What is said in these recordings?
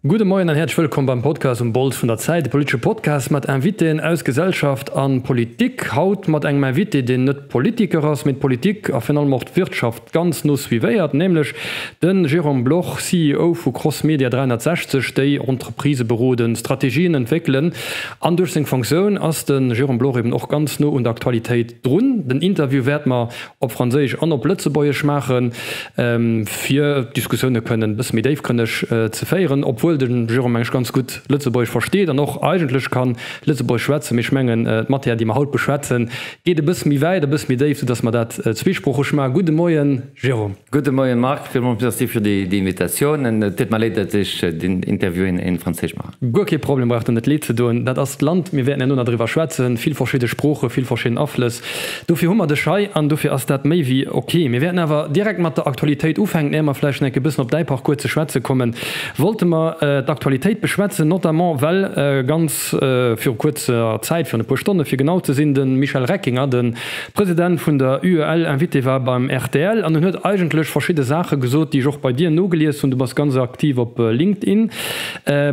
Gute Morgen und herzlich willkommen beim Podcast Bolt von der Zeit. Der politische Podcast mit Inviten aus Gesellschaft an Politik. Haut mit einem Invite, den nicht Politiker ist, mit Politik, auf jeden Fall macht Wirtschaft ganz nuss wie wert, nämlich den Jérôme Bloch, CEO von Crossmedia 360, die Entreprise beraten, Strategien entwickeln. An durch seine Funktion ist den Jérôme Bloch eben auch ganz nah in der Aktualität drin. Den Interview werden wir auf Französisch und auf Lützebäuerisch machen, für Diskussionen können bis mit Dave zu feiern, obwohl den Jérôme ganz gut Lützeburg versteht und auch eigentlich kann Lützeburg schwätzen mich mengen Matthi die man haut beschwätzen geht bis mir weiter bis mir Dave dass man dat Zwiespruch mal gute Morgen Jérôme. Guten Morgen Marc, merci für die Invitation und tut mir leid, dass ich den Interview in Französisch mache. Kein Problem, braucht nicht Lied zu tun. Das ist Land, wir werden ja nur darüber schwätzen, viel verschiedene Sprache, viel verschiedene Auflös. Dafür haben wir den Schei und dafür ist das mehr wie okay. Wir werden aber direkt mit der Aktualität aufhängen, nehmen wir vielleicht ein bisschen auf die paar kurze Schwätze kommen. Wollten wir d'Aktualität beschwätzen, notamment weil ganz für kurzer Zeit, für eine paar Stunden, für genau zu sehen, den Michel Reckinger, den Präsident von der UEL, invité war beim RTL und hat eigentlich verschiedene Sachen gesagt, die ich auch bei dir noch gelesen und du bist ganz aktiv auf LinkedIn,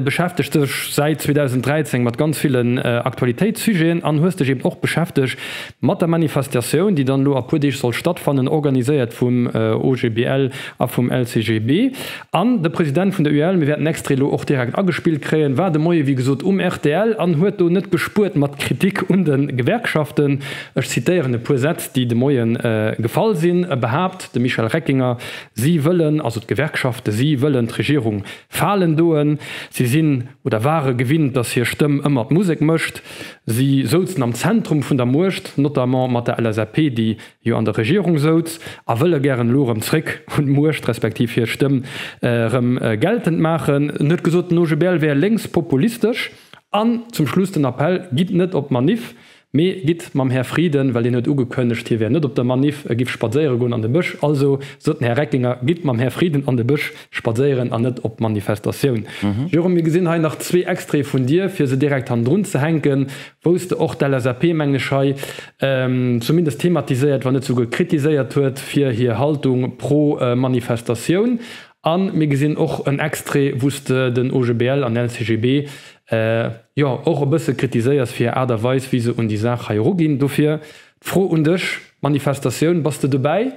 beschäftigt dich seit 2013 mit ganz vielen Aktualitätssujeten und hast dich eben auch beschäftigt mit der Manifestation, die dann nur apudisch soll stattfinden, organisiert vom OGBL und vom LCGB. Und der Präsident von der UEL, wir werden extra auch direkt angespielt kreen, war de Moie wie gesot RTL an huet du net gespurt mat Kritik und den Gewerkschaften. Ech zitieren pu Sätze, die de Moien gefallen sinn, behabt de Michel Reckinger, sie wollen also Gewerkschaften, sie wollen Regierung fallen doen, sie sind oder ware gewinnt, dass hier Stimmen immer Musik mcht, sie sozen am Zentrum vun der Murcht, notamment mat der LSAP, die jo an der Regierung soz, a wëlle gern lorem Trick und Murcht respektiv hier Stimmen geltend machen. Net gesot Nogebel wär längst populistisch an zum Schluss den Appell gibt net op Manif me git mam Herr Frieden, weil den net ugekönnecht hier net op der Manif gif Spaéieren an de Busch, also so Herr Reckinger gibt mam Herr Frieden an de Busch spaieren an net op Manifestation. Jérôme, wir gesinn ha nach zwei Extre von dir fir se direkt an run zu henken, wost auch der LSAP-Mengeschei zumindest thematisiert, wann net so kritisiert huet fir hier Haltung pro Manifestation. An mir gesinn och en Extre wusste den OGBL an LCGB ja auch ein bisschen kritisiert fir Äderweis wie se und die Sache gin dofir froh und dich Manifestation bist du dabei?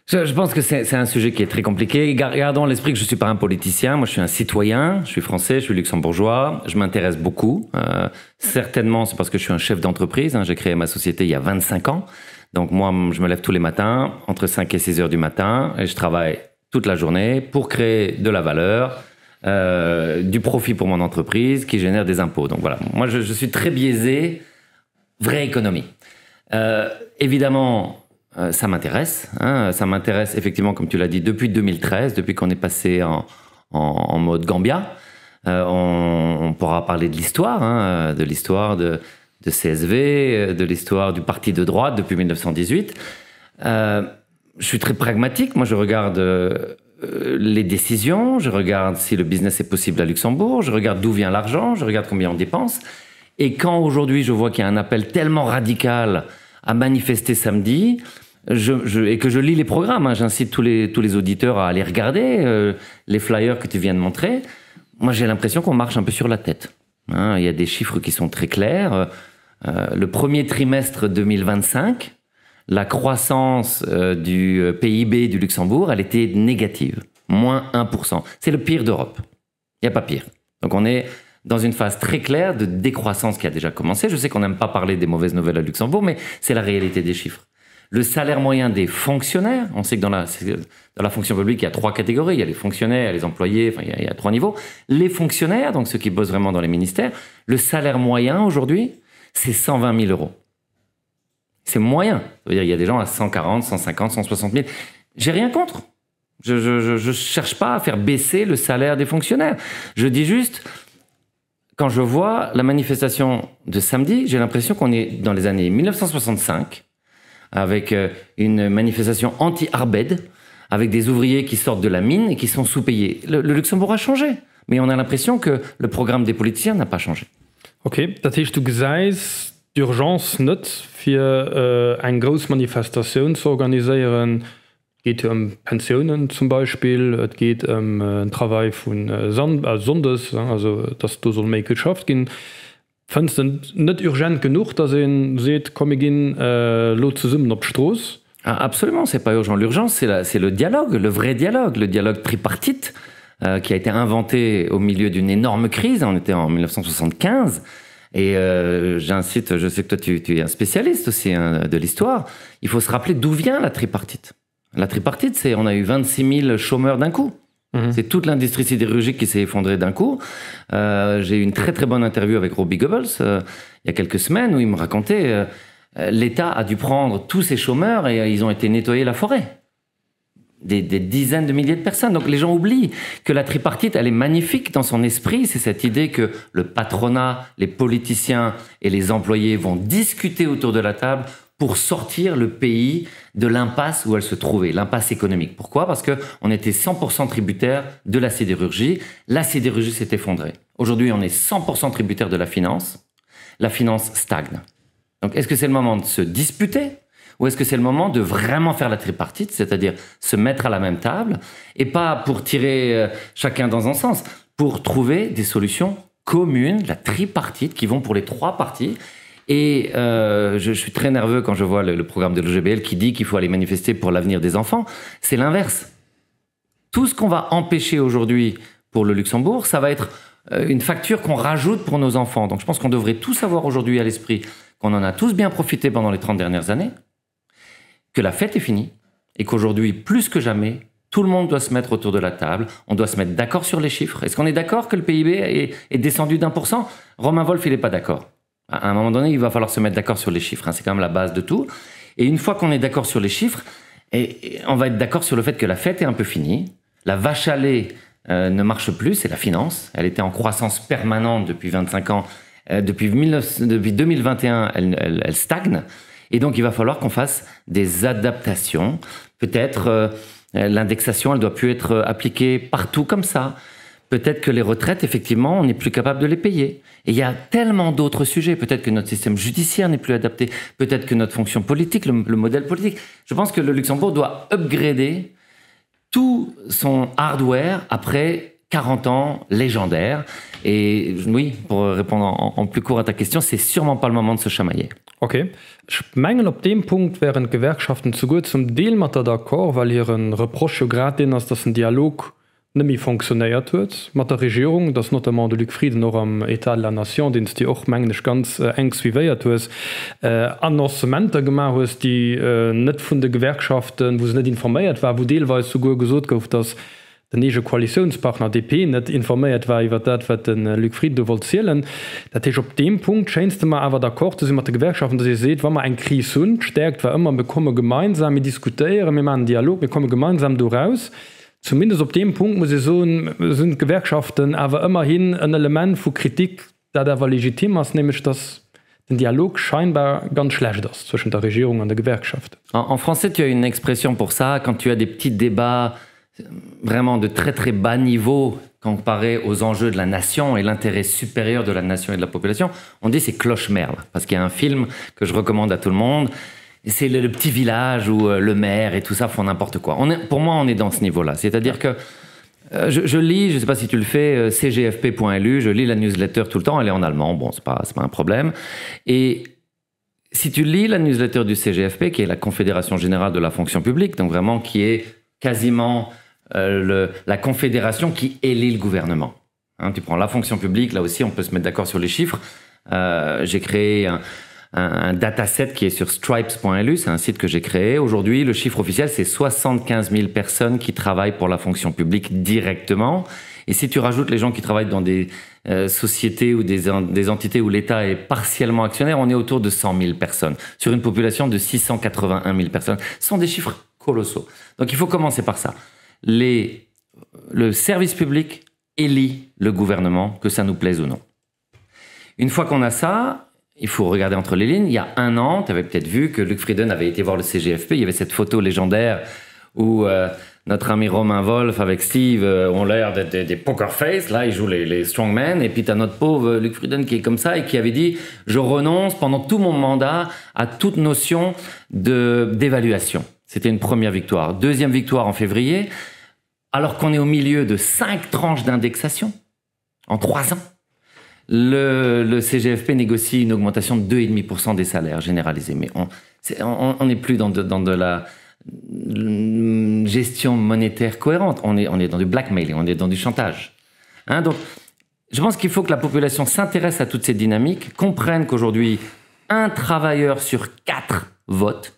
Je pense que c'est un sujet qui est très compliqué. Gardons l'esprit que je ne suis pas un politicien, moi je suis un citoyen, je suis français, je suis luxembourgeois, je m'intéresse beaucoup. Certainement c'est parce que je suis un chef d'entreprise, j'ai créé ma société il y a 25 ans. Donc moi je me lève tous les matins entre 5 et 6 heures du matin et je travaille toute la journée pour créer de la valeur, du profit pour mon entreprise qui génère des impôts. Donc voilà, moi je suis très biaisé, vraie économie. Évidemment, ça m'intéresse. Ça m'intéresse effectivement, comme tu l'as dit, depuis 2013, depuis qu'on est passé en mode Gambia. On pourra parler de l'histoire de CSV, de l'histoire du parti de droite depuis 1918. Je suis très pragmatique. Moi, je regarde les décisions, je regarde si le business est possible à Luxembourg, je regarde d'où vient l'argent, je regarde combien on dépense. Et quand aujourd'hui, je vois qu'il y a un appel tellement radical à manifester samedi, et que je lis les programmes, j'incite tous les auditeurs à aller regarder les flyers que tu viens de montrer, moi, j'ai l'impression qu'on marche un peu sur la tête. Il y a des chiffres qui sont très clairs. Le premier trimestre 2025, la croissance du PIB du Luxembourg, elle était négative, moins 1%. C'est le pire d'Europe. Il n'y a pas pire. Donc on est dans une phase très claire de décroissance qui a déjà commencé. Je sais qu'on n'aime pas parler des mauvaises nouvelles à Luxembourg, mais c'est la réalité des chiffres. Le salaire moyen des fonctionnaires, on sait que dans la fonction publique, il y a 3 catégories. Il y a les fonctionnaires, il y a les employés, enfin il y a 3 niveaux. Les fonctionnaires, donc ceux qui bossent vraiment dans les ministères, le salaire moyen aujourd'hui, c'est 120 000 euros. C'est moyen. Ça veut dire, il y a des gens à 140, 150, 160 000. J'ai rien contre. Je cherche pas à faire baisser le salaire des fonctionnaires. Je dis juste, quand je vois la manifestation de samedi, j'ai l'impression qu'on est dans les années 1965, avec une manifestation anti-Arbed, avec des ouvriers qui sortent de la mine et qui sont sous-payés. Le Luxembourg a changé, mais on a l'impression que le programme des politiciens n'a pas changé. Ok, das heißt, du gesagt, d'urgence net fir eng Großmanifestation zu organisieren geht Pensionen zum Beispiel, es geht Travail von Sondes, also dass du so eine Geschaft gehen. Findest du nicht urgent genug, dass ihr seht, komm ich gehen, lo zusammen auf Straße? Absolument, c'est pas urgent. L'urgence, c'est le dialogue, le vrai dialogue, le dialogue tripartite qui a été inventé au milieu d'une énorme crise. On était en 1975. Et j'incite, je sais que toi tu es un spécialiste aussi de l'histoire, il faut se rappeler d'où vient la tripartite. La tripartite, c'est on a eu 26 000 chômeurs d'un coup. C'est toute l'industrie sidérurgique qui s'est effondrée d'un coup. J'ai eu une très très bonne interview avec Robbie Goebbels il y a quelques semaines où il me racontait l'État a dû prendre tous ces chômeurs et ils ont été nettoyer la forêt. Des dizaines de milliers de personnes. Donc les gens oublient que la tripartite, elle est magnifique dans son esprit. C'est cette idée que le patronat, les politiciens et les employés vont discuter autour de la table pour sortir le pays de l'impasse où elle se trouvait, l'impasse économique. Pourquoi? Parce qu'on était 100% tributaire de la sidérurgie. La sidérurgie s'est effondrée. Aujourd'hui, on est 100% tributaire de la finance. La finance stagne. Donc, est-ce que c'est le moment de se disputer ou est-ce que c'est le moment de vraiment faire la tripartite, c'est-à-dire se mettre à la même table et pas pour tirer chacun dans un sens, pour trouver des solutions communes, la tripartite, qui vont pour les trois parties. Et je suis très nerveux quand je vois le programme de l'OGBL qui dit qu'il faut aller manifester pour l'avenir des enfants. C'est l'inverse. Tout ce qu'on va empêcher aujourd'hui pour le Luxembourg, ça va être une facture qu'on rajoute pour nos enfants. Donc je pense qu'on devrait tous avoir aujourd'hui à l'esprit qu'on en a tous bien profité pendant les 30 dernières années, que la fête est finie et qu'aujourd'hui, plus que jamais, tout le monde doit se mettre autour de la table, on doit se mettre d'accord sur les chiffres. Est-ce qu'on est d'accord que le PIB est descendu d'1%? Romain Wolf, il n'est pas d'accord. À un moment donné, il va falloir se mettre d'accord sur les chiffres. C'est quand même la base de tout. Et une fois qu'on est d'accord sur les chiffres, on va être d'accord sur le fait que la fête est un peu finie. La vache à lait ne marche plus, c'est la finance. Elle était en croissance permanente depuis 25 ans. Depuis 2021, elle stagne. Et donc, il va falloir qu'on fasse des adaptations. Peut-être l'indexation, elle ne doit plus être appliquée partout comme ça. Peut-être que les retraites, effectivement, on n'est plus capable de les payer. Et il y a tellement d'autres sujets. Peut-être que notre système judiciaire n'est plus adapté. Peut-être que notre fonction politique, le modèle politique. Je pense que le Luxembourg doit upgrader tout son hardware après 40 ans légendaires. Et oui, pour répondre en plus court à ta question, c'est sûrement pas le moment de se chamailler. Okay. Ich meine, auf dem Punkt wären Gewerkschaften zu gut zum Deal mit der d'accord, weil ihren Reproche gerade ist, dass ein Dialog nicht mehr funktioniert wird mit der Regierung, dass notamment der Luc Frieden noch am Etat de la Nation, den die auch manchmal ganz eng suiviert hat, Annoncementen gemacht hat, die nicht von den Gewerkschaften, wo sie nicht informiert war, wo teilweise sogar gesagt hat, dass der nächste Koalitionspartner DP nicht informiert war über das, was den Luc Frieden wollte zählen. Das ist auf dem Punkt, scheinst du mal aber d'accord, dass mit den Gewerkschaften, dass ihr seht, wenn man eine Krise hat, stärkt, war immer, wir kommen gemeinsam, wir diskutieren, wir machen einen Dialog, wir kommen gemeinsam daraus. Zumindest auf dem Punkt, muss ich sagen, sind Gewerkschaften aber immerhin ein Element von Kritik, das aber legitim ist, nämlich dass der Dialog scheinbar ganz schlecht ist zwischen der Regierung und der Gewerkschaft. En français, tu as une expression pour ça, quand tu as des petits débats vraiment de très très bas niveau comparé aux enjeux de la nation et l'intérêt supérieur de la nation et de la population, on dit c'est cloche-merle, parce qu'il y a un film que je recommande à tout le monde, c'est le petit village où le maire et tout ça font n'importe quoi. Pour moi, on est dans ce niveau-là, c'est-à-dire que je lis, je ne sais pas si tu le fais, cgfp.lu, je lis la newsletter tout le temps, elle est en allemand, bon, c'est pas un problème, et si tu lis la newsletter du CGFP, qui est la Confédération Générale de la Fonction Publique, donc vraiment qui est quasiment la confédération qui élit le gouvernement. Hein, tu prends la fonction publique, là aussi on peut se mettre d'accord sur les chiffres. J'ai créé un dataset qui est sur stripes.lu, c'est un site que j'ai créé. Aujourd'hui, le chiffre officiel, c'est 75 000 personnes qui travaillent pour la fonction publique directement. Et si tu rajoutes les gens qui travaillent dans des sociétés ou des entités où l'État est partiellement actionnaire, on est autour de 100 000 personnes, sur une population de 681 000 personnes. Ce sont des chiffres colossaux. Donc il faut commencer par ça. Le service public élit le gouvernement, que ça nous plaise ou non. Une fois qu'on a ça, il faut regarder entre les lignes. Il y a un an, tu avais peut-être vu que Luc Frieden avait été voir le CGFP. Il y avait cette photo légendaire où notre ami Romain Wolf avec Steve ont l'air d'être des poker face. Là, ils jouent les strongmen. Et puis, tu as notre pauvre Luc Frieden qui est comme ça et qui avait dit « Je renonce pendant tout mon mandat à toute notion d'évaluation ». C'était une première victoire. Deuxième victoire en février, alors qu'on est au milieu de 5 tranches d'indexation en 3 ans. Le CGFP négocie une augmentation de 2,5% des salaires généralisés. Mais on n'est plus dans de la gestion monétaire cohérente. On est dans du blackmailing, on est dans du chantage. Hein, donc, je pense qu'il faut que la population s'intéresse à toutes ces dynamiques, comprenne qu'aujourd'hui, 1 travailleur sur 4 vote.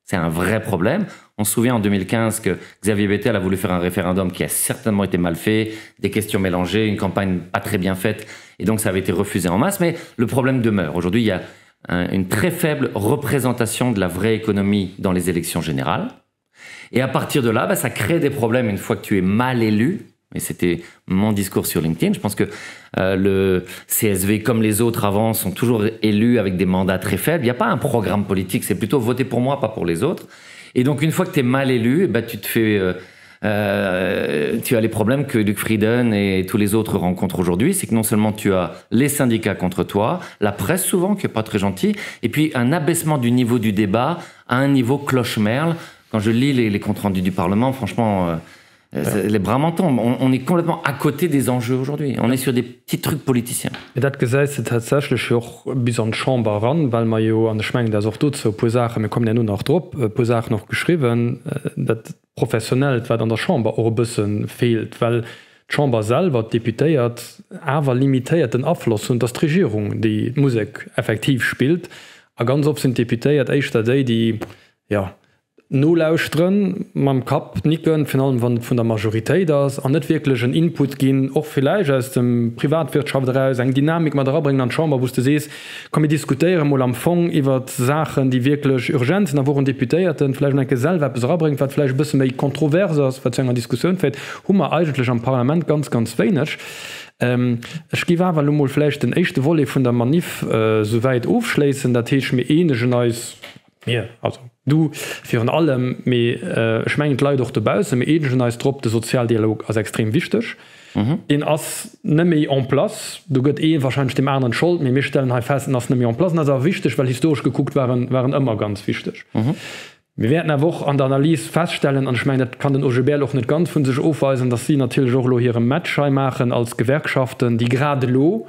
C'est un vrai problème. On se souvient en 2015 que Xavier Bettel a voulu faire un référendum qui a certainement été mal fait, des questions mélangées, une campagne pas très bien faite, et donc ça avait été refusé en masse. Mais le problème demeure. Aujourd'hui, il y a une très faible représentation de la vraie économie dans les élections générales. Et à partir de là, ça crée des problèmes une fois que tu es mal élu. Et c'était mon discours sur LinkedIn. Je pense que le CSV, comme les autres avant, sont toujours élus avec des mandats très faibles. Il n'y a pas un programme politique, c'est plutôt voter pour moi, pas pour les autres. Et donc, une fois que tu es mal élu, tu te fais... tu as les problèmes que Luc Frieden et tous les autres rencontrent aujourd'hui. C'est que non seulement tu as les syndicats contre toi, la presse souvent, qui n'est pas très gentille, et puis un abaissement du niveau du débat à un niveau cloche-merle. Quand je lis les comptes rendus du Parlement, franchement... les bras m'en tombent. On est complètement à côté des enjeux aujourd'hui. On est sur des petits trucs politiciens. Et dat gesetzt tatsächlich auch bis an Chamber ran, weil man jo an der Schmeng der dort so Sachen, kommen ja nur noch drop Sachen noch geschrieben, dat professionell weil an der Chamber auch ein bisschen fehlt, weil Chamber selber deputéiert aber limitiert den Abfluss und das Regierung die Musik effektiv spielt. A ganz oft sind deputéiert echt die ja nolauusren mam Kap nicken von allem von der Majoritéit das an net wirklichen Input gin och vielleicht aus dem Privatwirtschaft eng Dynamik mat bringen an Chamber wo du sees kann mir diskutieren mo am Fong iwwer Sachen die wirklich urgent sind wo Deputéierten vielleicht en Gesellwerbringen wat vielleicht bis méi kontrovers enger Diskussion fällt hummer eigentlich am Parlament ganz wenig. Ich gi war vielleicht den echte Wolle von der Manif soweit aufschließen dat mir enige neues ja, also du für allem schmengend Lei doch debause Drpp der Sozialdialog als extrem wichtig. Den ass nëmi an Plas, du gëtt wahrscheinlich dem anderen Schuld, mir stellen fest ass nëmi an Plas wichtig, weil historisch geguckt waren immer ganz wichtig. Wir werden woch an der Analyse feststellen an schmeinet kann den OGB auch net ganz vun sich aufweisen, dass sie natürlich auch hier Matschei machen als Gewerkschaften, die gerade lo,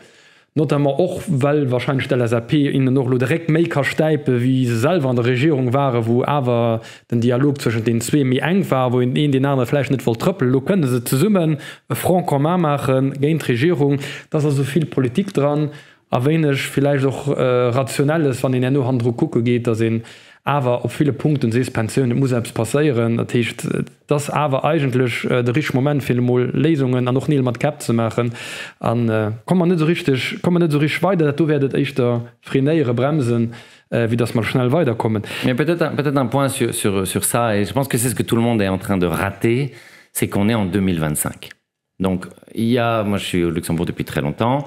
not auch weil wahrscheinlich der SAP ihnen noch direkt Maker steipe wie sie selber an der Regierung waren wo aber den Dialog zwischen den zwei mir eng war wo in den anderen Fleisch nicht voll tröppel lo können sie zu summen Franc commun machen gegen Regierung dass so viel Politik dran erwähne ich vielleicht auch rationelles von den nur Handdruck gucke geht da sind aber auf viele Punkte se Pensionen muss selbst passieren das aber eigentlich der rich Moment viele Lesungen an noch nie mal Cap zu machen an kann man nicht so richtig weiter du werdet echt der freiere bremsen wie das mal schnell weiterkommen. Mais peut-être un point sur ça et je pense que c'est ce que tout le monde est en train de rater, c'est qu'on est en 2025. Donc moi je suis au Luxembourg depuis très longtemps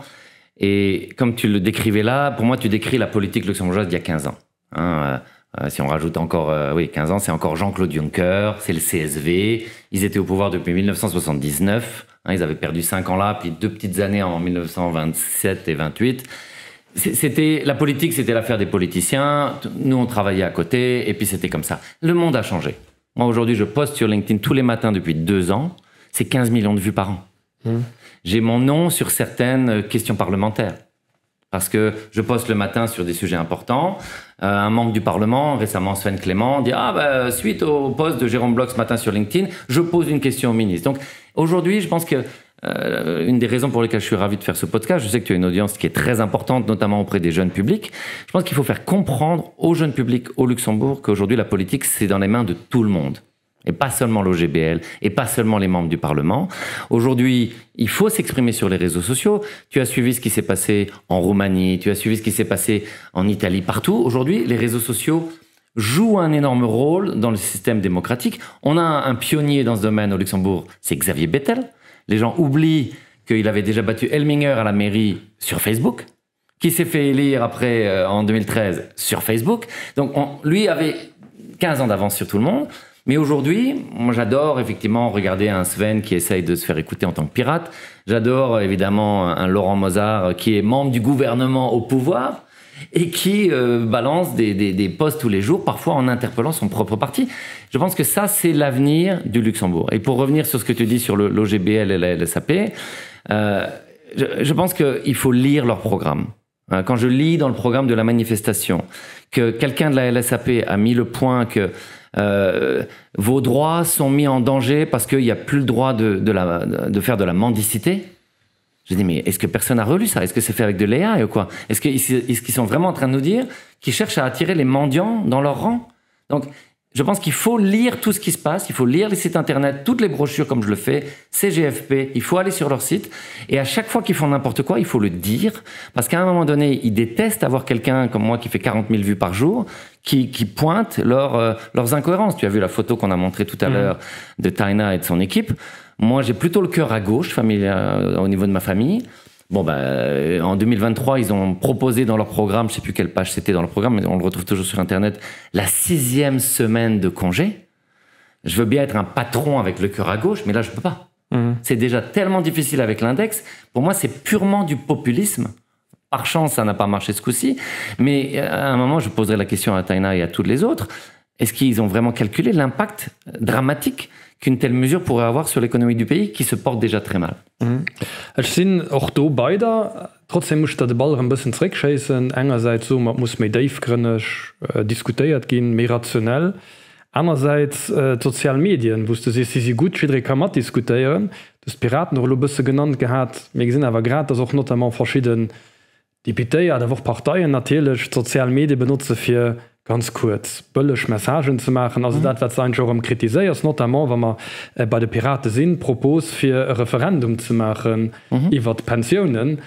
et comme tu le décrivais là, pour moi tu décris la politique luxembourgeoise d'il y a 15 ans. Si on rajoute encore 15 ans, c'est encore Jean-Claude Juncker, c'est le CSV. Ils étaient au pouvoir depuis 1979. Ils avaient perdu 5 ans là, puis 2 petites années en 1927 et 28. La politique, c'était l'affaire des politiciens. Nous, on travaillait à côté, et puis c'était comme ça. Le monde a changé. Moi, aujourd'hui, je poste sur LinkedIn tous les matins depuis 2 ans. C'est 15 millions de vues par an. J'ai mon nom sur certaines questions parlementaires. Parce que je poste le matin sur des sujets importants. Un membre du Parlement, récemment Sven Clément, dit suite au post de Jérôme Bloch ce matin sur LinkedIn, je pose une question au ministre. Donc aujourd'hui, je pense que une des raisons pour lesquelles je suis ravi de faire ce podcast, je sais que tu as une audience qui est très importante, notamment auprès des jeunes publics. Je pense qu'il faut faire comprendre aux jeunes publics au Luxembourg qu'aujourd'hui la politique, c'est dans les mains de tout le monde. Et pas seulement l'OGBL, et pas seulement les membres du Parlement. Aujourd'hui, il faut s'exprimer sur les réseaux sociaux. Tu as suivi ce qui s'est passé en Roumanie, tu as suivi ce qui s'est passé en Italie, partout. Aujourd'hui, les réseaux sociaux jouent un énorme rôle dans le système démocratique. On a un pionnier dans ce domaine au Luxembourg, c'est Xavier Bettel. Les gens oublient qu'il avait déjà battu Elminger à la mairie sur Facebook, qui s'est fait élire après, en 2013, sur Facebook. Donc, lui avait 15 ans d'avance sur tout le monde. Mais aujourd'hui, moi j'adore effectivement regarder un Sven qui essaye de se faire écouter en tant que pirate. J'adore évidemment un Laurent Mozart qui est membre du gouvernement au pouvoir. et qui balance des posts tous les jours, parfois en interpellant son propre parti. Je pense que ça, c'est l'avenir du Luxembourg. Et pour revenir sur ce que tu dis sur l'OGBL et la LSAP, je pense qu'il faut lire leur programme. Quand je lis dans le programme de la manifestation que quelqu'un de la LSAP a mis le point que vos droits sont mis en danger parce qu'il n'y a plus le droit de faire de la mendicité. Je dis, mais est-ce que personne n'a relu ça? Est-ce que c'est fait avec de l'AI ou quoi? Est-ce qu'ils sont vraiment en train de nous dire qu'ils cherchent à attirer les mendiants dans leur rang? Donc, je pense qu'il faut lire tout ce qui se passe, il faut lire les sites internet, toutes les brochures comme je le fais, CGFP, il faut aller sur leur site. Et à chaque fois qu'ils font n'importe quoi, il faut le dire. Parce qu'à un moment donné, ils détestent avoir quelqu'un comme moi qui fait 40 000 vues par jour, qui pointe leurs incohérences. Tu as vu la photo qu'on a montrée tout à l'heure de Taina et de son équipe. Moi, j'ai plutôt le cœur à gauche, au niveau de ma famille. Bon, en 2023, ils ont proposé dans leur programme, je ne sais plus quelle page c'était dans le programme, mais on le retrouve toujours sur Internet, la 6e semaine de congé. Je veux bien être un patron avec le cœur à gauche, mais là, je ne peux pas. C'est déjà tellement difficile avec l'index. Pour moi, c'est purement du populisme. Par chance, ça n'a pas marché ce coup-ci. Mais à un moment, je poserai la question à Taina et à tous les autres. Est-ce qu'ils ont vraiment calculé l'impact dramatique qu'une telle mesure pourrait avoir sur l'économie du pays qui se porte déjà très mal? Ich sinn auch do beider, trotzdem muss der de Ball ein bisschen zurückschießen. Einerseits so, man muss mehr tiefgründig diskutiert gehen, mehr rationell. Andererseits soziale Medien, wusste sie gut kann man diskutieren. Das Piraten noch ein bisschen genannt gehabt. Wir sehen aber gerade, dass auch notamment verschiedene Deputéen oder auch Parteien natürlich soziale Medien benutzen für ganz kurz bëllech Messagen zu machen. Also dat wat sein Jorum kritiséiers, notamment wenn man bei de Pirate sinn Propos fir ein Referendum zu machen iwwer Pensionen.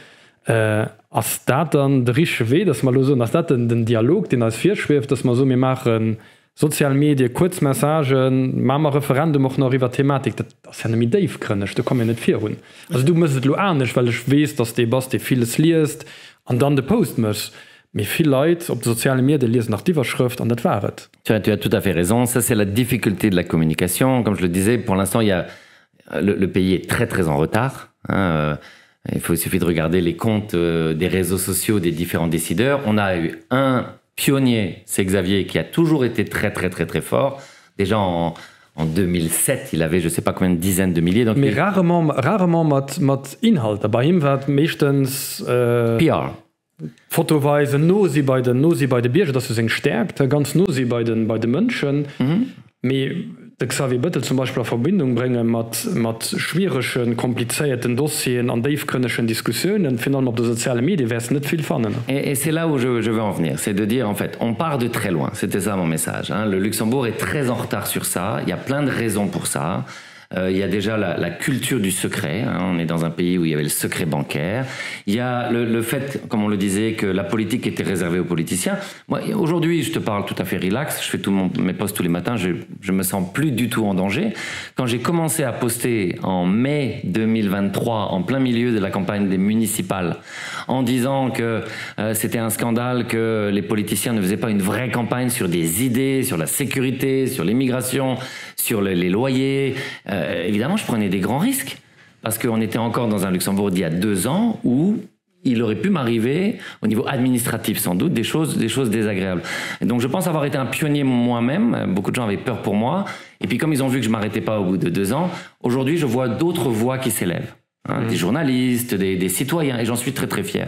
Ass dat dann de richche weh, dass man so ass dat den Dialog, den als virschweft, dass man so mir machen Sozialmedien, Kurzmessagen, Mama Referendum auch noch iwwer Thematik, dat ja mit Dave krnnech, da kom net vir hun. Also du musst lo anisch, weil ich wees, dass de Bas de vieles liest an dann de Post muss. Mais viel Leute op soziale Medien lesen nach Diverschrift und das war. Tu as tout à fait raison. Ça, c'est la difficulté de la communication. Comme je le disais, pour l'instant, le pays est très, très en retard. Il suffit de regarder les comptes des réseaux sociaux des différents décideurs. On a eu un pionnier, c'est Xavier, qui a toujours été très, très, très, très fort. Déjà en 2007, il avait je ne sais pas combien de dizaines de milliers. Donc mais rarement mat Inhalt. Bei ihm war meistens PR. Fotoweise nosi bei de Bierge, dat eng stärkt, ganz nosi bei den Mënschen. De Xavier Bëttel zum Beispiel a Verbindung bringen mat schwierigschen, komplizierten Dossien an déifkënneschen Diskussionen, finden op de soziale Medien wären net viel fannen. Et c'est là où je veux en venir, c'est de dire en fait, on part de très loin, c'était ça mon message. Le Luxembourg est très en retard sur ça, il y a plein de raisons pour ça. Il y a déjà la culture du secret, on est dans un pays où il y avait le secret bancaire. Il y a le fait, comme on le disait, que la politique était réservée aux politiciens. Moi, aujourd'hui, je te parle tout à fait relax, je fais mes posts tous les matins, je me sens plus du tout en danger. Quand j'ai commencé à poster en mai 2023, en plein milieu de la campagne des municipales, en disant que c'était un scandale que les politiciens ne faisaient pas une vraie campagne sur des idées, sur la sécurité, sur l'immigration, sur les loyers, évidemment, je prenais des grands risques parce qu'on était encore dans un Luxembourg d'il y a 2 ans où il aurait pu m'arriver, au niveau administratif sans doute, des choses désagréables. Et donc je pense avoir été un pionnier moi-même, beaucoup de gens avaient peur pour moi, et puis comme ils ont vu que je ne m'arrêtais pas au bout de 2 ans, aujourd'hui je vois d'autres voix qui s'élèvent, des journalistes, des citoyens, et j'en suis très très fier.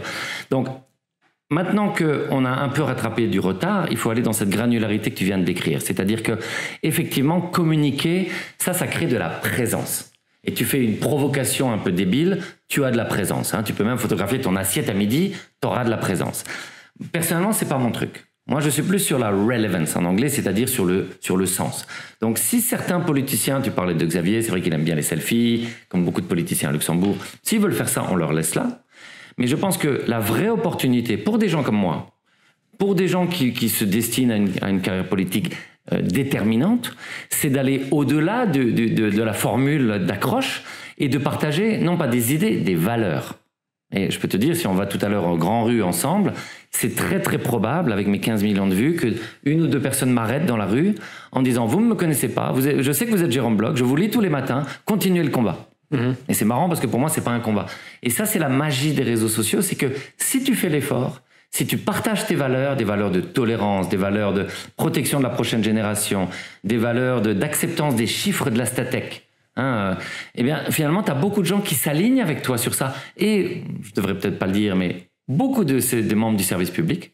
Donc maintenant qu'on a un peu rattrapé du retard, il faut aller dans cette granularité que tu viens de décrire. C'est-à-dire que, effectivement, communiquer, ça crée de la présence. Et tu fais une provocation un peu débile, tu as de la présence. Tu peux même photographier ton assiette à midi, tu auras de la présence. Personnellement, c'est pas mon truc. Moi, je suis plus sur la relevance en anglais, c'est-à-dire sur le sens. Donc, si certains politiciens, tu parlais de Xavier, c'est vrai qu'il aime bien les selfies, comme beaucoup de politiciens à Luxembourg, s'ils veulent faire ça, on leur laisse là. Mais je pense que la vraie opportunité pour des gens comme moi, pour des gens qui se destinent à une carrière politique déterminante, c'est d'aller au-delà de la formule d'accroche et de partager, non pas des idées, des valeurs. Et je peux te dire, si on va tout à l'heure en Grand Rue ensemble, c'est très très probable, avec mes 15 millions de vues, qu'une ou 2 personnes m'arrêtent dans la rue en disant « Vous ne me connaissez pas, je sais que vous êtes Jérôme Bloch, je vous lis tous les matins, continuez le combat ». Et c'est marrant parce que pour moi, c'est pas un combat. Et ça, c'est la magie des réseaux sociaux, c'est que si tu fais l'effort, Si tu partages tes valeurs, des valeurs de tolérance, des valeurs de protection de la prochaine génération, des valeurs d'acceptance des chiffres de la Statec, eh bien, finalement, tu as beaucoup de gens qui s'alignent avec toi sur ça. Et, je devrais peut-être pas le dire, mais beaucoup des membres du service public,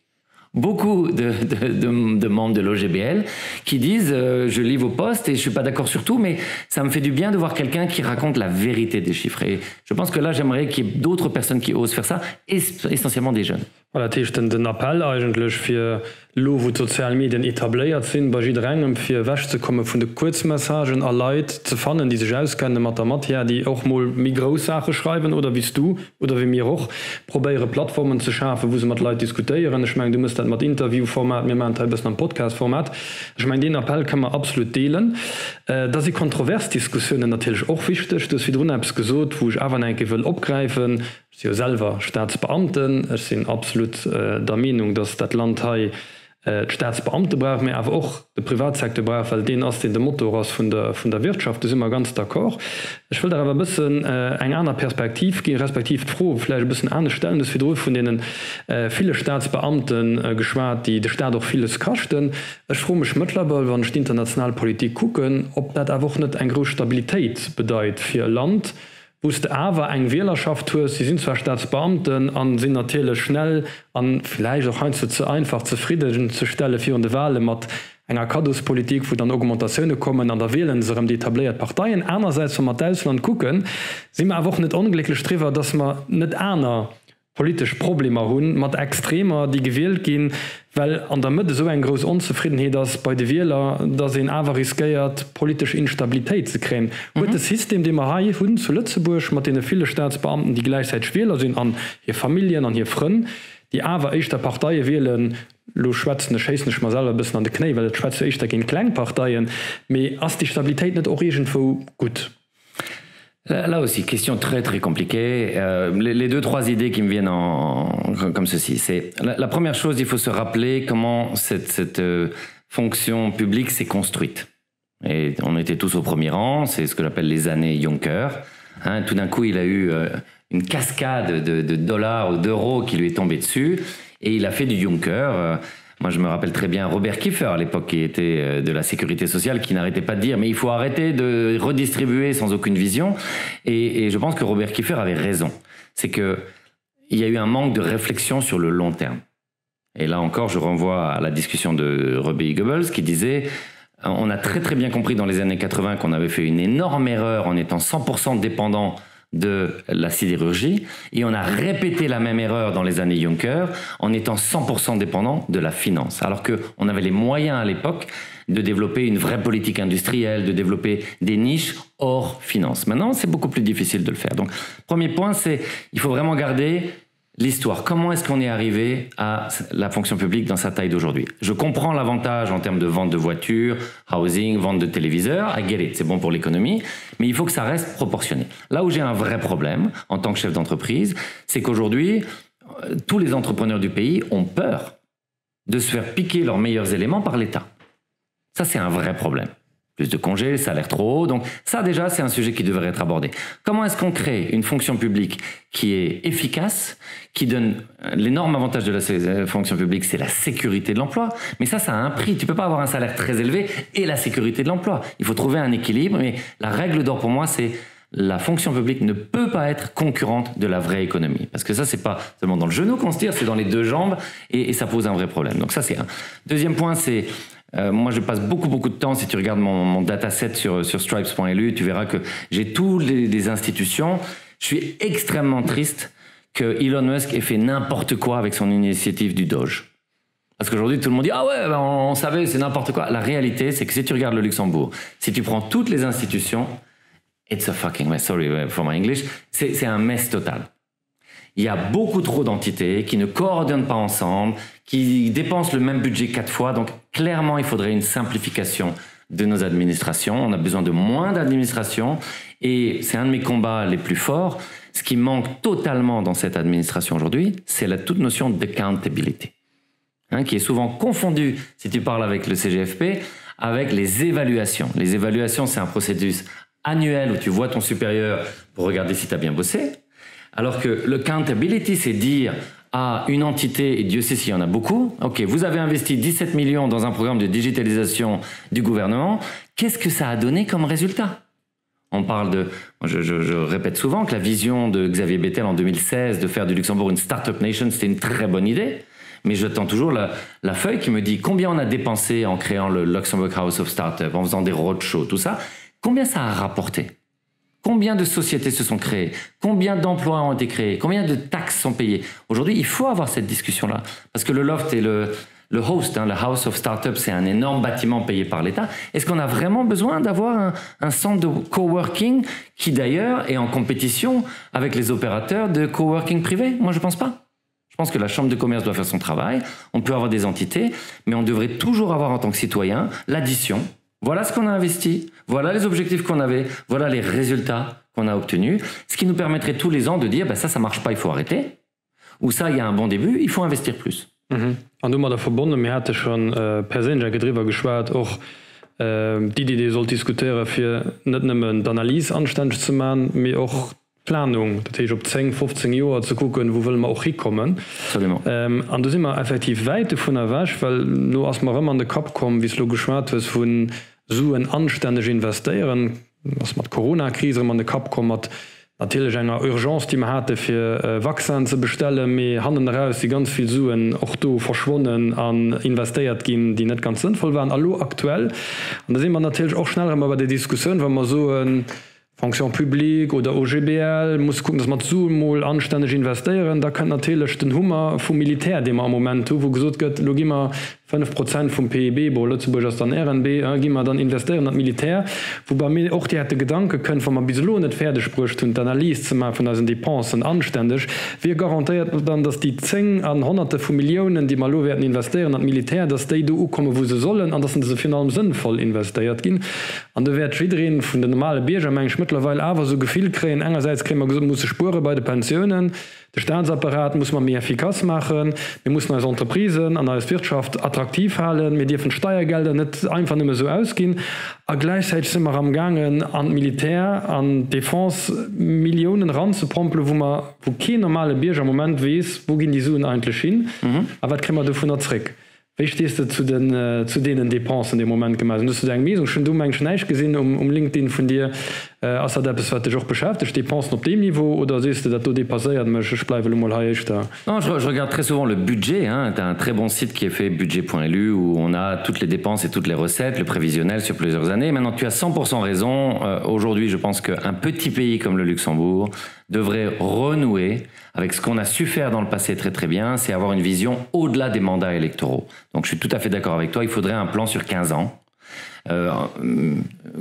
beaucoup de membres de l'OGBL qui disent je lis vos posts et je suis pas d'accord sur tout, mais ça me fait du bien de voir quelqu'un qui raconte la vérité des chiffres. Et je pense que là, j'aimerais qu'il y ait d'autres personnes qui osent faire ça, essentiellement des jeunes. Voilà, den Appell eigentlich fir lo wo Sozialmedien etetaléiert sinn bei Regem fir wäch ze komme vun de Kurzmessagen a Leiit ze fannen, die sech auskennen Mathemat her, die auch mal Migrosache schreiben oder wiest du oder wie mir auch probéiere Plattformen ze schafe, wo se mat Leiit diskutieren. Ich mein, du musst mat Interviewformat mir bis am Podcastformat. Ich mein, den Appell kann man absolut deelen. Da sie Kontroversdiskussionen natürlich auch wichtig, das wie du habs gesot, wo ich awer enke will opgreifen. Sie selber Staatsbeamten, es sind absolut der Meinung, dass das Land Staatsbeamte braucht, mir aber auch der Privatsektor braucht, weil den aus den der Motor aus von der Wirtschaft, das ist immer ganz d'accord. Ich will da aber ein bisschen eine andere Perspektive gehen, respektive froh, vielleicht ein bisschen anders stellen, dass wir von denen viele Staatsbeamten geschwärzt, die der Staat auch vieles kosten. Ich freue mich mittlerweile, wenn ich die internationale Politik gucken, ob das einfach nicht eine große Stabilität bedeutet für ein Land, wusste aber eng Wählerschaft sie sind zwar Staatsbeamten an sind natürlich schnell an vielleicht auch zu einfach zufrieden zu stelle für de Wahl mat enger Kaduspolitik, wo dann Augmentationen kommen an der Wählen so die etabliert Parteien einerseits von Deutschland gucken, sind wir einfach nicht unglücklich strever, dass man nicht einer politisch Probleme hun mat Extremer, die gewählt gehen, weil an der Mitte so ein groß Unzufriedenheit dass bei den Wähler, dass sie aber riskiert politisch Instabilität zu kriegen. Und das System, dem wir haben zu Lützeburg, mit denen viele Staatsbeamten, die gleichzeitig Wähler sind, an hier Familien, an hier Freunde, die aber echt der Partei wählen, lo schwätzen Scheißen mal selber bis an den Knie, weil das schwätze ich dagegen Kleinparteien, mais ist die Stabilität nicht auch irgendwo gut? Là aussi, question très très compliquée. Les deux, trois idées qui me viennent comme ceci. C'est la première chose, il faut se rappeler comment cette fonction publique s'est construite. Et on était tous au premier rang, c'est ce que j'appelle les années Juncker. Tout d'un coup, il a eu une cascade de dollars ou d'euros qui lui est tombée dessus, et il a fait du Juncker. Moi, je me rappelle très bien Robert Kiefer, à l'époque, qui était de la sécurité sociale, qui n'arrêtait pas de dire « mais il faut arrêter de redistribuer sans aucune vision ». Et je pense que Robert Kiefer avait raison. C'est qu'il y a eu un manque de réflexion sur le long terme. Et là encore, je renvoie à la discussion de Robbie Goebbels, qui disait « on a très très bien compris dans les années 80 qu'on avait fait une énorme erreur en étant 100% dépendant de la sidérurgie, et on a répété la même erreur dans les années Juncker en étant 100% dépendant de la finance, alors qu'on avait les moyens à l'époque de développer une vraie politique industrielle, de développer des niches hors finance. Maintenant, c'est beaucoup plus difficile de le faire. Donc, premier point, c'est il faut vraiment garder l'histoire. Comment est-ce qu'on est arrivé à la fonction publique dans sa taille d'aujourd'hui? Je comprends l'avantage en termes de vente de voitures, housing, vente de téléviseurs. I get it, c'est bon pour l'économie. Mais il faut que ça reste proportionné. Là où j'ai un vrai problème en tant que chef d'entreprise, c'est qu'aujourd'hui, tous les entrepreneurs du pays ont peur de se faire piquer leurs meilleurs éléments par l'État. Ça, c'est un vrai problème. Plus de congés, salaire trop haut. Donc ça, déjà, c'est un sujet qui devrait être abordé. Comment est-ce qu'on crée une fonction publique qui est efficace, qui donne l'énorme avantage de la fonction publique, c'est la sécurité de l'emploi. Mais ça a un prix. Tu peux pas avoir un salaire très élevé et la sécurité de l'emploi. Il faut trouver un équilibre. Mais la règle d'or pour moi, c'est la fonction publique ne peut pas être concurrente de la vraie économie. Parce que ça, c'est pas seulement dans le genou qu'on se tire, c'est dans les deux jambes et ça pose un vrai problème. Donc ça, c'est un. Deuxième point, c'est moi, je passe beaucoup de temps, si tu regardes mon dataset sur stripes.lu, tu verras que j'ai tous les institutions. Je suis extrêmement triste que Elon Musk ait fait n'importe quoi avec son initiative du Doge. Parce qu'aujourd'hui, tout le monde dit « Ah ouais, ben on savait, c'est n'importe quoi ». La réalité, c'est que si tu regardes le Luxembourg, si tu prends toutes les institutions, it's a fucking mess, sorry for my English, c'est un mess total. Il y a beaucoup trop d'entités qui ne coordonnent pas ensemble, qui dépensent le même budget 4 fois. Donc, clairement, il faudrait une simplification de nos administrations. On a besoin de moins d'administration. Et c'est un de mes combats les plus forts. Ce qui manque totalement dans cette administration aujourd'hui, c'est la toute notion d'accountability, qui est souvent confondue, si tu parles avec le CGFP, avec les évaluations. Les évaluations, c'est un processus annuel où tu vois ton supérieur pour regarder si tu as bien bossé. Alors que l'accountability, c'est dire à une entité, et Dieu sait s'il y en a beaucoup. Ok, vous avez investi 17 millions dans un programme de digitalisation du gouvernement. Qu'est-ce que ça a donné comme résultat? On parle de... Je répète souvent que la vision de Xavier Bettel en 2016 de faire du Luxembourg une start-up nation, c'était une très bonne idée. Mais j'attends toujours la feuille qui me dit combien on a dépensé en créant le Luxembourg House of Startup, en faisant des roadshows, tout ça. Combien ça a rapporté? Combien de sociétés se sont créées? Combien d'emplois ont été créés? Combien de taxes sont payées? Aujourd'hui, il faut avoir cette discussion-là. Parce que le Loft et le Host, le House of Startup, c'est un énorme bâtiment payé par l'État. Est-ce qu'on a vraiment besoin d'avoir un centre de coworking qui, d'ailleurs, est en compétition avec les opérateurs de coworking privés? Moi, je ne pense pas. Je pense que la Chambre de commerce doit faire son travail. On peut avoir des entités, mais on devrait toujours avoir, en tant que citoyen, l'addition. Voilà ce qu'on a investi, voilà les objectifs qu'on avait, voilà les résultats qu'on a obtenus, ce qui nous permettrait tous les ans de dire ça marche pas, il faut arrêter, ou ça, il y a un bon début, il faut investir plus. An du der verbunden mir hatte schon Persinnner gedriwer geschwaart och die soll diskutieren fir net nëmmen d'Analyse anständig zu machen, mir och Planung, dat ich op 10, 15 Joer zu gucken, wo will man auch hinkommen. An du immer effektiv weite vun der Wäsch, weil nur as man immer an den Kap kommen, wie es lo geschwert ist vun so en anständig investieren, was mat Corona-Krise man den Kap kommt, natürlich enger Urgenz, die man hatte fir Wachsen zu bestellen, mir handen heraus die ganz viel Suen auch do verschwonnen an investiert gin, die net ganz sinnvoll waren, allo aktuell. Und da sieht man natürlich auch schneller immer bei der Diskussion, wenn man so ein Fonction publique oder OGBL muss gucken, dass man zumol anständig investieren, da kann natürlich den Hummer vom Militär, dem man am Moment wo gesagt wird, lo immer 5% vom PIB, wo Lützeburg ist dann RNB, gehen wir dann investieren in Militär, wobei mir auch die hätte Gedanke können, wenn man bis nicht fertig spricht und dann Analyse zu machen, also die Pensen anständig, wir garantiert dann, dass die 10 an Hunderte von Millionen, die mal lo werden investieren in Militär, dass die EU kommen, wo sie sollen, und dass sie final sinnvoll investiert gehen. Und da wird wieder von den normalen Bürgermenschen mittlerweile aber so viel kriegen. Einerseits kriegen wir muss Spuren bei den Pensionen, der Staatsapparat muss man mehr effikaz machen, wir müssen als Unternehmen an als Wirtschaft attraktiv halten, wir dürfen Steuergelder nicht einfach nicht mehr so ausgehen, aber gleichzeitig sind wir am Gangen an Militär, an Defense Millionen ranzupumpeln, wo kein normaler Bürger im Moment weiß, wo gehen die Suen eigentlich hin, aber was kriegen wir davon zurück? Wie stehst du zu denen Depensen im Moment gemessen? Du hast du schon du nicht gesehen LinkedIn von dir, als das was dich auch beschäftigt, Depensen auf dem Niveau, oder siehst du, dass du dépassiert, mais je bleibe mal da? Non, je regarde très souvent le budget. Tu as un très bon site qui est fait budget.lu où on a toutes les dépenses et toutes les recettes, le prévisionnel sur plusieurs années. Maintenant, tu as 100% raison. Aujourd'hui, je pense qu'un petit pays comme le Luxembourg devrait renouer avec ce qu'on a su faire dans le passé très très bien, c'est avoir une vision au-delà des mandats électoraux. Donc je suis tout à fait d'accord avec toi, il faudrait un plan sur 15 ans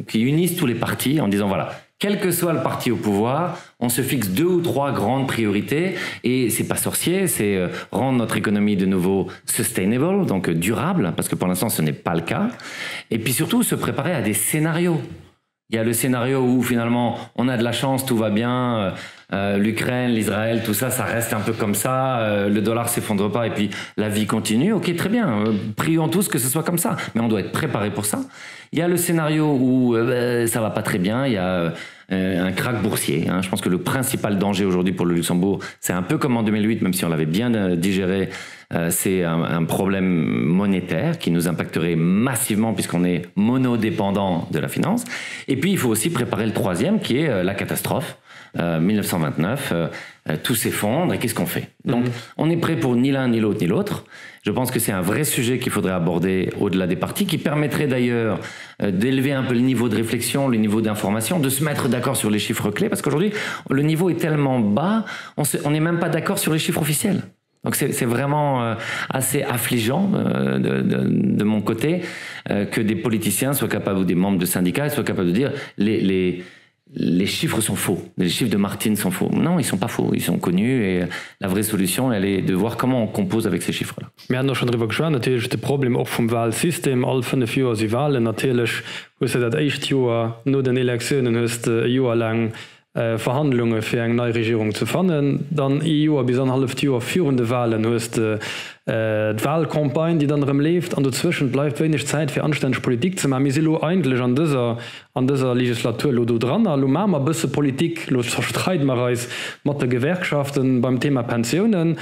qui unisse tous les partis en disant voilà, quel que soit le parti au pouvoir, on se fixe 2 ou 3 grandes priorités et c'est pas sorcier, c'est rendre notre économie de nouveau sustainable, donc durable, parce que pour l'instant ce n'est pas le cas, et puis surtout se préparer à des scénarios. Il y a le scénario où finalement on a de la chance, tout va bien, l'Ukraine, l'Israël, tout ça, ça reste un peu comme ça, le dollar s'effondre pas et puis la vie continue. Ok, très bien, prions tous que ce soit comme ça, mais on doit être préparé pour ça. Il y a le scénario où ça va pas très bien, il y a un krach boursier. Je pense que le principal danger aujourd'hui pour le Luxembourg, c'est un peu comme en 2008, même si on l'avait bien digéré, c'est un problème monétaire qui nous impacterait massivement puisqu'on est monodépendant de la finance. Et puis il faut aussi préparer le troisième qui est la catastrophe. 1929, tout s'effondre et qu'est-ce qu'on fait? Donc on est prêt pour ni l'un ni l'autre ni l'autre. Je pense que c'est un vrai sujet qu'il faudrait aborder au-delà des partis, qui permettrait d'ailleurs d'élever un peu le niveau de réflexion, le niveau d'information, de se mettre d'accord sur les chiffres clés, parce qu'aujourd'hui le niveau est tellement bas, on n'est même pas d'accord sur les chiffres officiels. Donc c'est vraiment assez affligeant de mon côté que des politiciens soient capables, ou des membres de syndicats soient capables de dire les chiffres sont faux, les chiffres de Martin sont faux. Non, ils sont pas faux, ils sont connus et la vraie solution, elle est de voir comment on compose avec ces chiffres-là. Wir haben noch schon drüber gesprochen, natürlich das Problem auch vom Wahlsystem, all 5 Jahre sie Wahlen, natürlich, wo sie das echt Jahr nur den Elektionen ist Jahr lang Verhandlungen für eine neue Regierung zu finden, dann EU bis ein halbes Jahr führende Wahlen, ist die Wahlkampagne, die dann lebt, und dazwischen bleibt wenig Zeit für anständige Politik zu machen. Wir sind eigentlich an dieser Legislatur dran, wir machen ein bisschen Politik, zerstreiten wir uns mit den Gewerkschaften beim Thema Pensionen.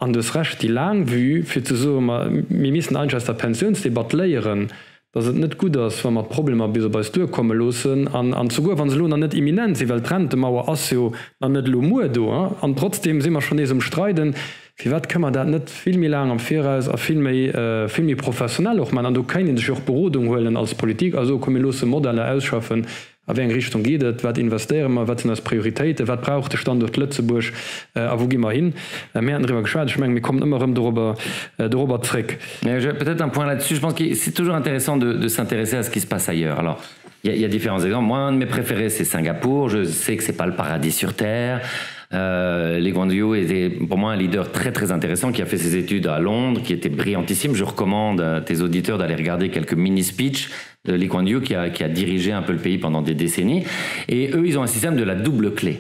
an das Recht die lang wie für zu so wir müssen eigentlich aus der Pensionsdebatte lehren, dass es nicht gut ist, wenn man Probleme bis bei durchkommen lassen an sogar wenn sie nicht imminent sie weil Trend Mauer Asio nicht Lumur do und trotzdem sind wir schon diesem Streiten wie weit kann man da nicht viel mehr lang am Fair viel mehr professionell auch man du keine sich auch Beratung holen als Politik also kommen lose Modelle ausschaffen aber in Richtung geht wat investieren man wat als Priorität wat braucht der Standort Lützeburg wo gi immer hin mehr darüber geschweiz ich mein, wir kommen immer darüber trick peut-être un point là-dessus je pense que c'est toujours intéressant de s'intéresser à ce qui se passe ailleurs alors il y a différents exemples moi un de mes préférés c'est Singapour je sais que c'est pas le paradis sur terre Lee Kuan Yew était pour moi un leader très très intéressant qui a fait ses études à Londres qui était brillantissime je recommande à tes auditeurs d'aller regarder quelques mini speech de Lee Kuan Yew qui a dirigé un peu le pays pendant des décennies et eux ils ont un système de la double clé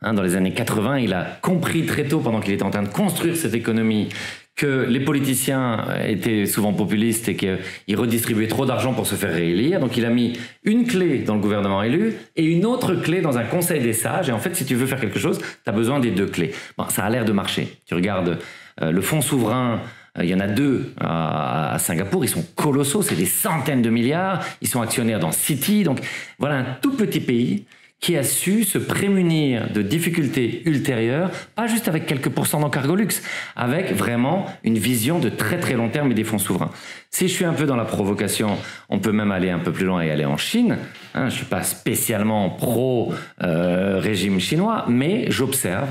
dans les années 80 il a compris très tôt pendant qu'il était en train de construire cette économie que les politiciens étaient souvent populistes et qu'ils redistribuaient trop d'argent pour se faire réélire. Donc il a mis une clé dans le gouvernement élu et une autre clé dans un conseil des sages. Et en fait, si tu veux faire quelque chose, tu as besoin des deux clés. Bon, ça a l'air de marcher. Tu regardes le fonds souverain, il y en a deux à Singapour, ils sont colossaux, c'est des centaines de milliards. Ils sont actionnaires dans Citi. Donc voilà un tout petit pays qui a su se prémunir de difficultés ultérieures, pas juste avec quelques pourcents d'Encargolux, avec vraiment une vision de très très long terme et des fonds souverains. Si je suis un peu dans la provocation, on peut même aller un peu plus loin et aller en Chine. Je ne suis pas spécialement pro-régime chinois, mais j'observe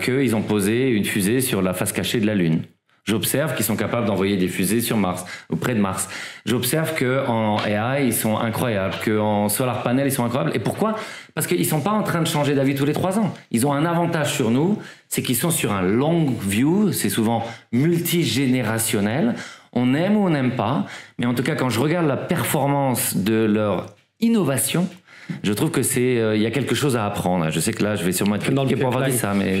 qu'ils ont posé une fusée sur la face cachée de la Lune. J'observe qu'ils sont capables d'envoyer des fusées sur Mars, ou près de Mars. J'observe qu'en AI, ils sont incroyables, qu'en solar panel, ils sont incroyables. Et pourquoi? Parce qu'ils ne sont pas en train de changer d'avis tous les 3 ans. Ils ont un avantage sur nous, c'est qu'ils sont sur un long view, c'est souvent multigénérationnel. On aime ou on n'aime pas, mais en tout cas, quand je regarde la performance de leur innovation, je trouve que il y a quelque chose à apprendre. Je sais que là, je vais sûrement être critiqué pour avoir dit ça, mais...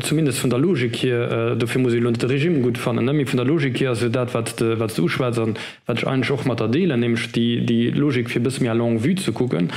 Zumindest von der Logik hier, dafür muss ich das Regime gut finden. Nämlich von der Logik her, also das, was du ausschwätzen, was ich eigentlich auch mit der Deal, nämlich die Logik für ein bisschen mehr long vue zu gucken,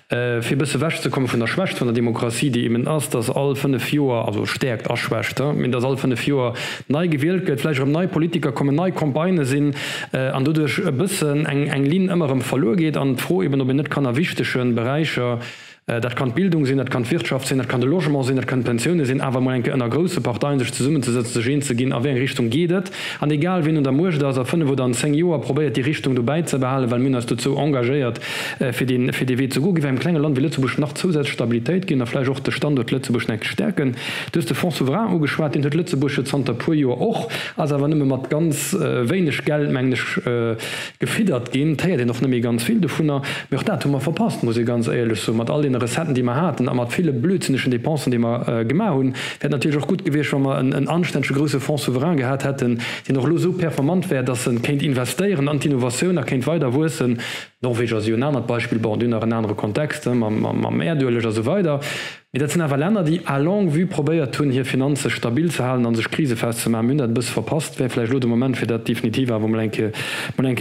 für ein bisschen wegzukommen von der Schwäche von der Demokratie, die eben ist, dass alle 5 Jahre, also stärkt als Schwäche, wenn das alle 5 Jahre neu gewählt wird, vielleicht auch neue Politiker kommen, neue Kombine sind, und dadurch ein bisschen eine Linie immer verloren geht, froh eben ob nicht kann wichtigen Bereiche das kann Bildung sein, das kann Wirtschaft sein, das kann Logement sein, das kann Pensionen sein, aber man in einer großen Partei sich zusammenzusetzen, zu gehen, aber in Richtung geht es. Und egal, wenn der Mursch da finden, wo dann 10 Jahre probiert, die Richtung dabei zu behalten, weil man dazu engagiert, für die Weg zu gehen, wie im kleinen Land wie Lützeburg noch zusätzliche Stabilität gehen, vielleicht auch den Standort Lützeburg nicht stärken. Das ist der Fonds Souverain angeschwärzt, in der Lützeburg jetzt ein paar Jahre auch, also wenn wir mit ganz wenig Geld gefedert gehen, teilt er noch nicht mehr ganz viel davon. Aber auch das haben wir verpasst, muss ich ganz ehrlich so, mit all den Rezetten, die man hatten, aber viele blödsinnischen Depensen, die man gemacht haben, wäre natürlich auch gut gewesen, wenn wir einen anständigen großen Fonds Souverain gehabt hätten, die noch so performant wäre, dass sie kein investieren an Innovation, kein weiter wissen. Norwegen ist ein anderes Beispiel, in einem anderen Kontext, man mehr durch und so weiter. Das sind aber Länder, die à longue vue probiert tun, hier Finanzen stabil zu halten, an sich Krise festzumachen, das bis verpasst, wäre vielleicht der Moment für das definitiv, wo man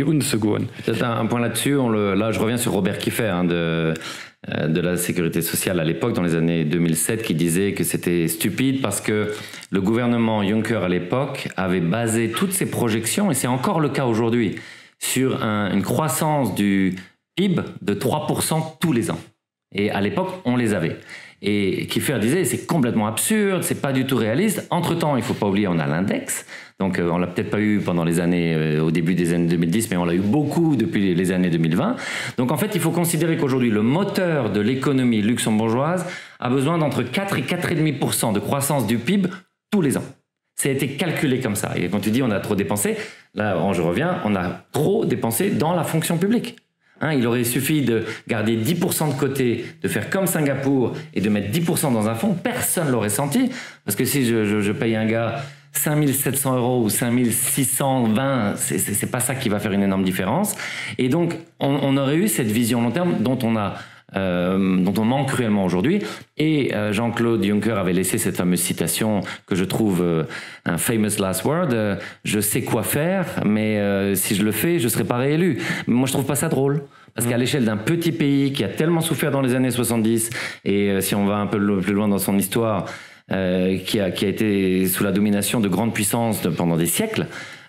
umzugehen. C'est un point là-dessus, là je reviens sur Robert Kiefer, de la sécurité sociale à l'époque, dans les années 2007, qui disait que c'était stupide parce que le gouvernement Juncker à l'époque avait basé toutes ses projections, et c'est encore le cas aujourd'hui, sur une croissance du PIB de 3% tous les ans. Et à l'époque, on les avait. Et Kiefer disait, c'est complètement absurde, c'est pas du tout réaliste. Entre-temps, il faut pas oublier, on a l'index. Donc, on l'a peut-être pas eu pendant les années, au début des années 2010, mais on l'a eu beaucoup depuis les années 2020. Donc, en fait, il faut considérer qu'aujourd'hui, le moteur de l'économie luxembourgeoise a besoin d'entre 4 et 4,5% de croissance du PIB tous les ans. Ça a été calculé comme ça. Et quand tu dis on a trop dépensé, là, je reviens, on a trop dépensé dans la fonction publique. Il aurait suffi de garder 10% de côté, de faire comme Singapour et de mettre 10% dans un fonds, personne ne l'aurait senti. Parce que si je paye un gars 5 700 € ou 5 620, c'est pas ça qui va faire une énorme différence. Et donc, on aurait eu cette vision long terme dont on manque cruellement aujourd'hui. Et Jean-Claude Juncker avait laissé cette fameuse citation que je trouve un famous last word, je sais quoi faire, mais si je le fais, je ne serai pas réélu. Moi, je trouve pas ça drôle. Parce qu'à l'échelle d'un petit pays qui a tellement souffert dans les années 70, et si on va un peu plus loin dans son histoire, qui a été sous la domination de grandes puissances pendant des siècles,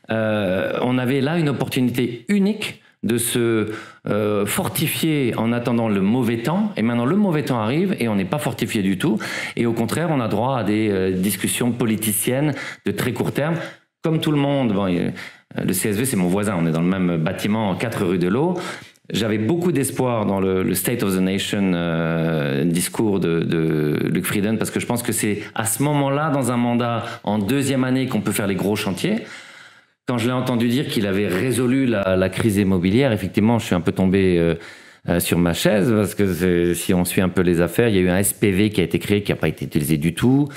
on avait là une opportunité unique de se fortifier en attendant le mauvais temps. Et maintenant, le mauvais temps arrive et on n'est pas fortifié du tout. Et au contraire, on a droit à des discussions politiciennes de très court terme. Comme tout le monde, bon, le CSV, c'est mon voisin. On est dans le même bâtiment, 4 rue de l'Eau. J'avais beaucoup d'espoir dans le State of the Nation discours de Luc Frieden, parce que je pense que c'est à ce moment-là, dans un mandat en 2e année, qu'on peut faire les gros chantiers. Quand je l'ai entendu dire qu'il avait résolu la crise immobilière, effectivement, je suis un peu tombé sur ma chaise, parce que si on suit un peu les affaires, il y a eu un SPV qui a été créé, qui n'a pas été utilisé du tout.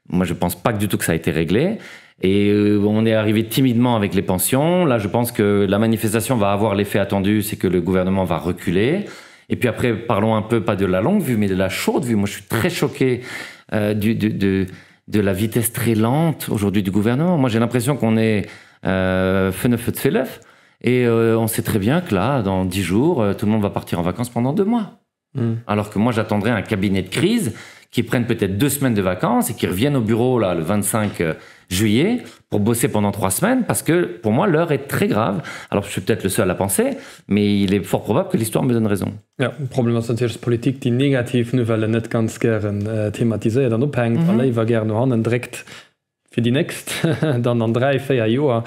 Moi, je ne pense pas du tout que ça a été réglé. Et on est arrivé timidement avec les pensions. Là, je pense que la manifestation va avoir l'effet attendu, c'est que le gouvernement va reculer. Et puis après, parlons un peu, pas de la longue vue, mais de la chaude vue. Moi, je suis très choqué de la vitesse très lente aujourd'hui du gouvernement. Moi, j'ai l'impression qu'on est et on sait très bien que là, dans 10 jours, tout le monde va partir en vacances pendant 2 mois. Alors que moi, j'attendrais un cabinet de crise qui prenne peut-être 2 semaines de vacances et qui reviennent au bureau là, le 25 juillet pour bosser pendant 3 semaines, parce que pour moi, l'heure est très grave. Alors, je suis peut-être le seul à penser, mais il est fort probable que l'histoire me donne raison. Ja, Problem ist natürlich Politik, die negativ Novelle nicht ganz gern thematisiert und abhängt, weil ich gerne noch direkt für die nächst dann an 3-4 Jahre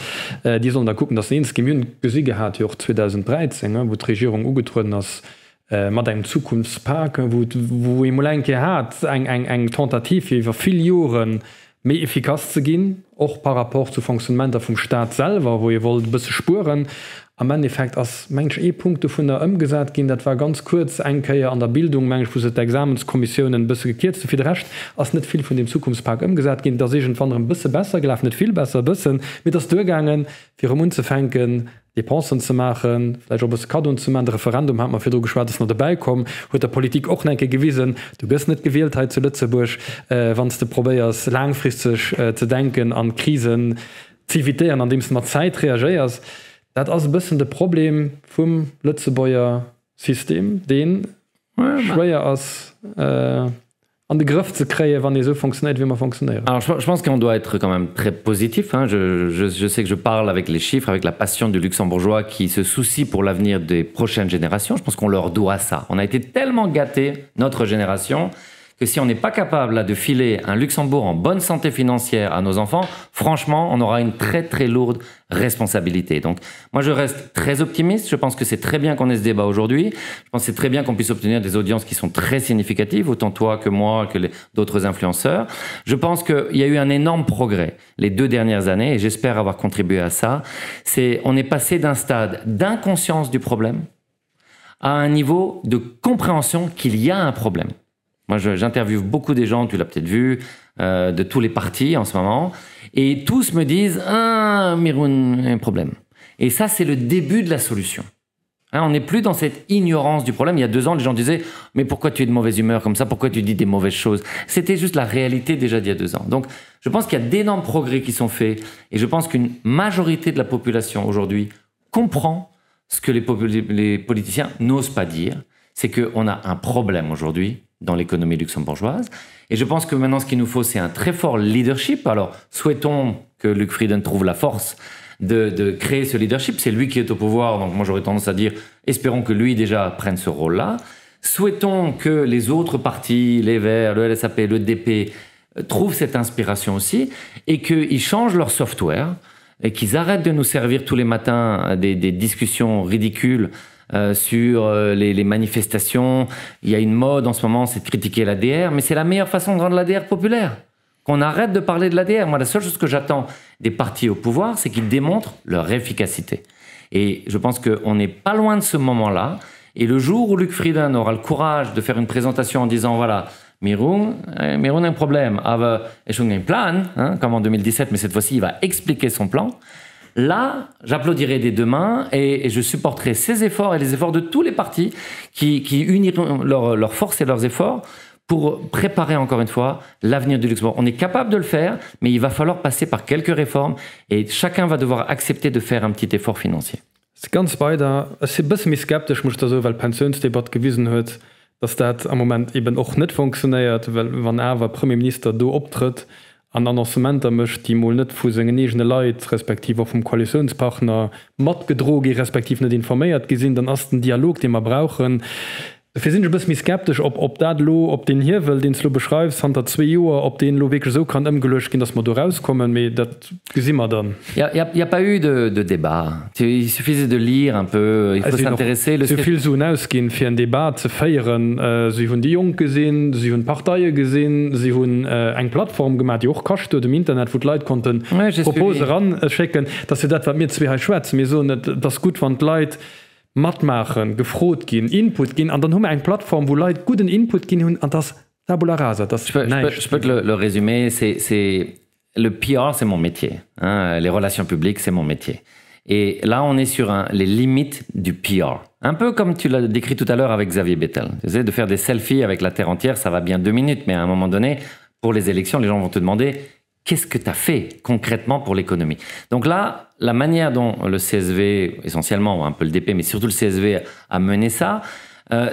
die sollen da gucken, dass sie ins Gemüse gesiegt hat auch 2013, wo die Regierung angetreten ist mit einem Zukunftspark, wo im Molenke hat eng Tentativ über viele Jahren mehr effikaz zu gehen, auch par rapport zu Funktionamenten vom Staat selber, wo ihr wollt ein bisschen spuren. Am Endeffekt als mensch Punkte von der umgesagt gehen, das war ganz kurz einkeier an der Bildung, mensch wo die Examenskommissionen ein bisschen gekehrt, so viel recht, als nicht viel von dem Zukunftspark umgesagt gehen, da sehe ich von ein bisschen besser gelaufen, nicht viel besser, bisschen mit das durchgegangen, für Mund zu fänken, die Pensen zu machen, vielleicht auch ein Kado zu machen, Referendum hat man für geschwar, dass noch dabei kommen, hat der Politik auch nicht gewesen, du bist nicht gewählt heute zu Lützeburg, wenn du probierst langfristig zu denken an Krisen, zu evitieren, an dem du mal Zeit reagierst. Das ist ein bisschen das Problem vom Lützebäuer System, den schwer ist, an den Griff zu kriegen, wenn es so funktioniert, wie man fonctionniert. Alors, je pense qu'on doit être quand même très positif. Hein. Je sais que je parle avec les chiffres, avec la passion du luxembourgeois qui se soucie pour l'avenir des prochaines générations. Je pense qu'on leur doit ça. On a été tellement gâtés, notre génération, que si on n'est pas capable là, de filer un Luxembourg en bonne santé financière à nos enfants, franchement, on aura une très très lourde responsabilité. Donc moi, je reste très optimiste. Je pense que c'est très bien qu'on ait ce débat aujourd'hui. Je pense que c'est très bien qu'on puisse obtenir des audiences qui sont très significatives, autant toi que moi, que d'autres influenceurs. Je pense qu'il y a eu un énorme progrès les 2 dernières années, et j'espère avoir contribué à ça. On est passé d'un stade d'inconscience du problème à un niveau de compréhension qu'il y a un problème. Moi, j'interviewe beaucoup des gens, tu l'as peut-être vu, de tous les partis en ce moment, et tous me disent « Ah, Meroun, un problème ». Et ça, c'est le début de la solution. Hein, on n'est plus dans cette ignorance du problème. Il y a 2 ans, les gens disaient « Mais pourquoi tu es de mauvaise humeur comme ça? Pourquoi tu dis des mauvaises choses ?» C'était juste la réalité déjà d'il y a 2 ans. Donc, je pense qu'il y a d'énormes progrès qui sont faits, et je pense qu'une majorité de la population aujourd'hui comprend ce que les politiciens n'osent pas dire. C'est qu'on a un problème aujourd'hui dans l'économie luxembourgeoise. Et je pense que maintenant, ce qu'il nous faut, c'est un très fort leadership. Alors, souhaitons que Luc Frieden trouve la force de créer ce leadership. C'est lui qui est au pouvoir, donc moi, j'aurais tendance à dire, espérons que lui, déjà, prenne ce rôle-là. Souhaitons que les autres partis, les Verts, le LSAP, le DP, trouvent cette inspiration aussi, et qu'ils changent leur software, et qu'ils arrêtent de nous servir tous les matins des discussions ridicules sur les manifestations. Il y a une mode en ce moment, c'est de critiquer l'ADR, mais c'est la meilleure façon de rendre l'ADR populaire. Qu'on arrête de parler de l'ADR. Moi, la seule chose que j'attends des partis au pouvoir, c'est qu'ils démontrent leur efficacité. Et je pense qu'on n'est pas loin de ce moment-là. Et le jour où Luc Frieden aura le courage de faire une présentation en disant, voilà, Meroun a un problème, aber un plan, hein, comme en 2017, mais cette fois-ci, il va expliquer son plan. Là, j'applaudirai des 2 mains et je supporterai ses efforts et les efforts de tous les partis qui uniront leurs forces et leurs efforts pour préparer encore une fois l'avenir du Luxembourg. On est capable de le faire, mais il va falloir passer par quelques réformes et chacun va devoir accepter de faire un petit effort financier. C'est ganz weiter. Es ist ein bisschen skeptisch, muss ich da so, weil Pensionsdebatte gewiesen hat, dass dat am moment eben auch net funktioniert, weil wann erwer Premierminister do optritt an Annoncementer mischt, die mal net vu segene Leiit respektive vom Koalitionspartner mat gedrogi respektiv net informiert gesinn den ersten Dialog, den wir brauchen. Wir sind bis mir skeptisch, ob dat lo, ob den hier will, den du beschreibst, han 2 Joer, ob den lo wirklich so kann gelöscht gehen, dass man da rauskommen, mais dat gesehen wir dann. Il y a pas eu de débat. Il suffisait de lire un peu, il faut s'intéresser. So viel so ausgehen für ein Debat zu feiern. Sie haben die Jungen gesehen, sie haben Parteien gesehen, sie haben eine Plattform gemacht, die auch kostet im Internet, wo die Leute konnten Propose ranschicken, dass sie das, was wir zwei schwätzen, mir so nicht, das gut von die Leute matt machen, gefroht gehen, Input gehen, und dann haben wir eine Plattform, wo Leute guten Input gehen und das Tabula rasa. Das je peux le résumer, c'est le PR, c'est mon métier. Hein, les relations publiques, c'est mon métier. Et là, on est sur les limites du PR. Un peu comme tu l'as décrit tout à l'heure avec Xavier Bettel. Tu sais, de faire des selfies avec la Terre entière, ça va bien 2 minutes, mais à un moment donné, pour les élections, les gens vont te demander qu'est-ce que tu as fait concrètement pour l'économie. Donc là, la manière dont le CSV, essentiellement, un peu le DP, mais surtout le CSV a mené ça,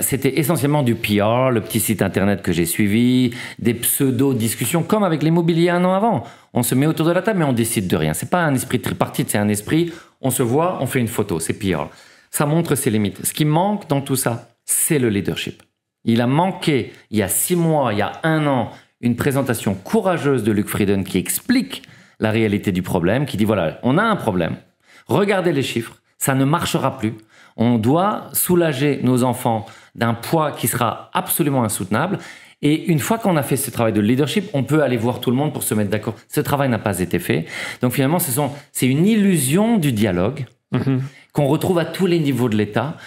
c'était essentiellement du PR, le petit site internet que j'ai suivi, des pseudo-discussions, comme avec l'immobilier 1 an avant. On se met autour de la table, mais on décide de rien. C'est pas un esprit tripartite, c'est un esprit, on se voit, on fait une photo, c'est PR. Ça montre ses limites. Ce qui manque dans tout ça, c'est le leadership. Il a manqué, il y a 6 mois, il y a 1 an, une présentation courageuse de Luc Frieden qui explique la réalité du problème, qui dit voilà, on a un problème, regardez les chiffres, ça ne marchera plus, on doit soulager nos enfants d'un poids qui sera absolument insoutenable, et une fois qu'on a fait ce travail de leadership, on peut aller voir tout le monde pour se mettre d'accord. Ce travail n'a pas été fait, donc finalement c'est une illusion du dialogue qu'on retrouve à tous les niveaux de l'État.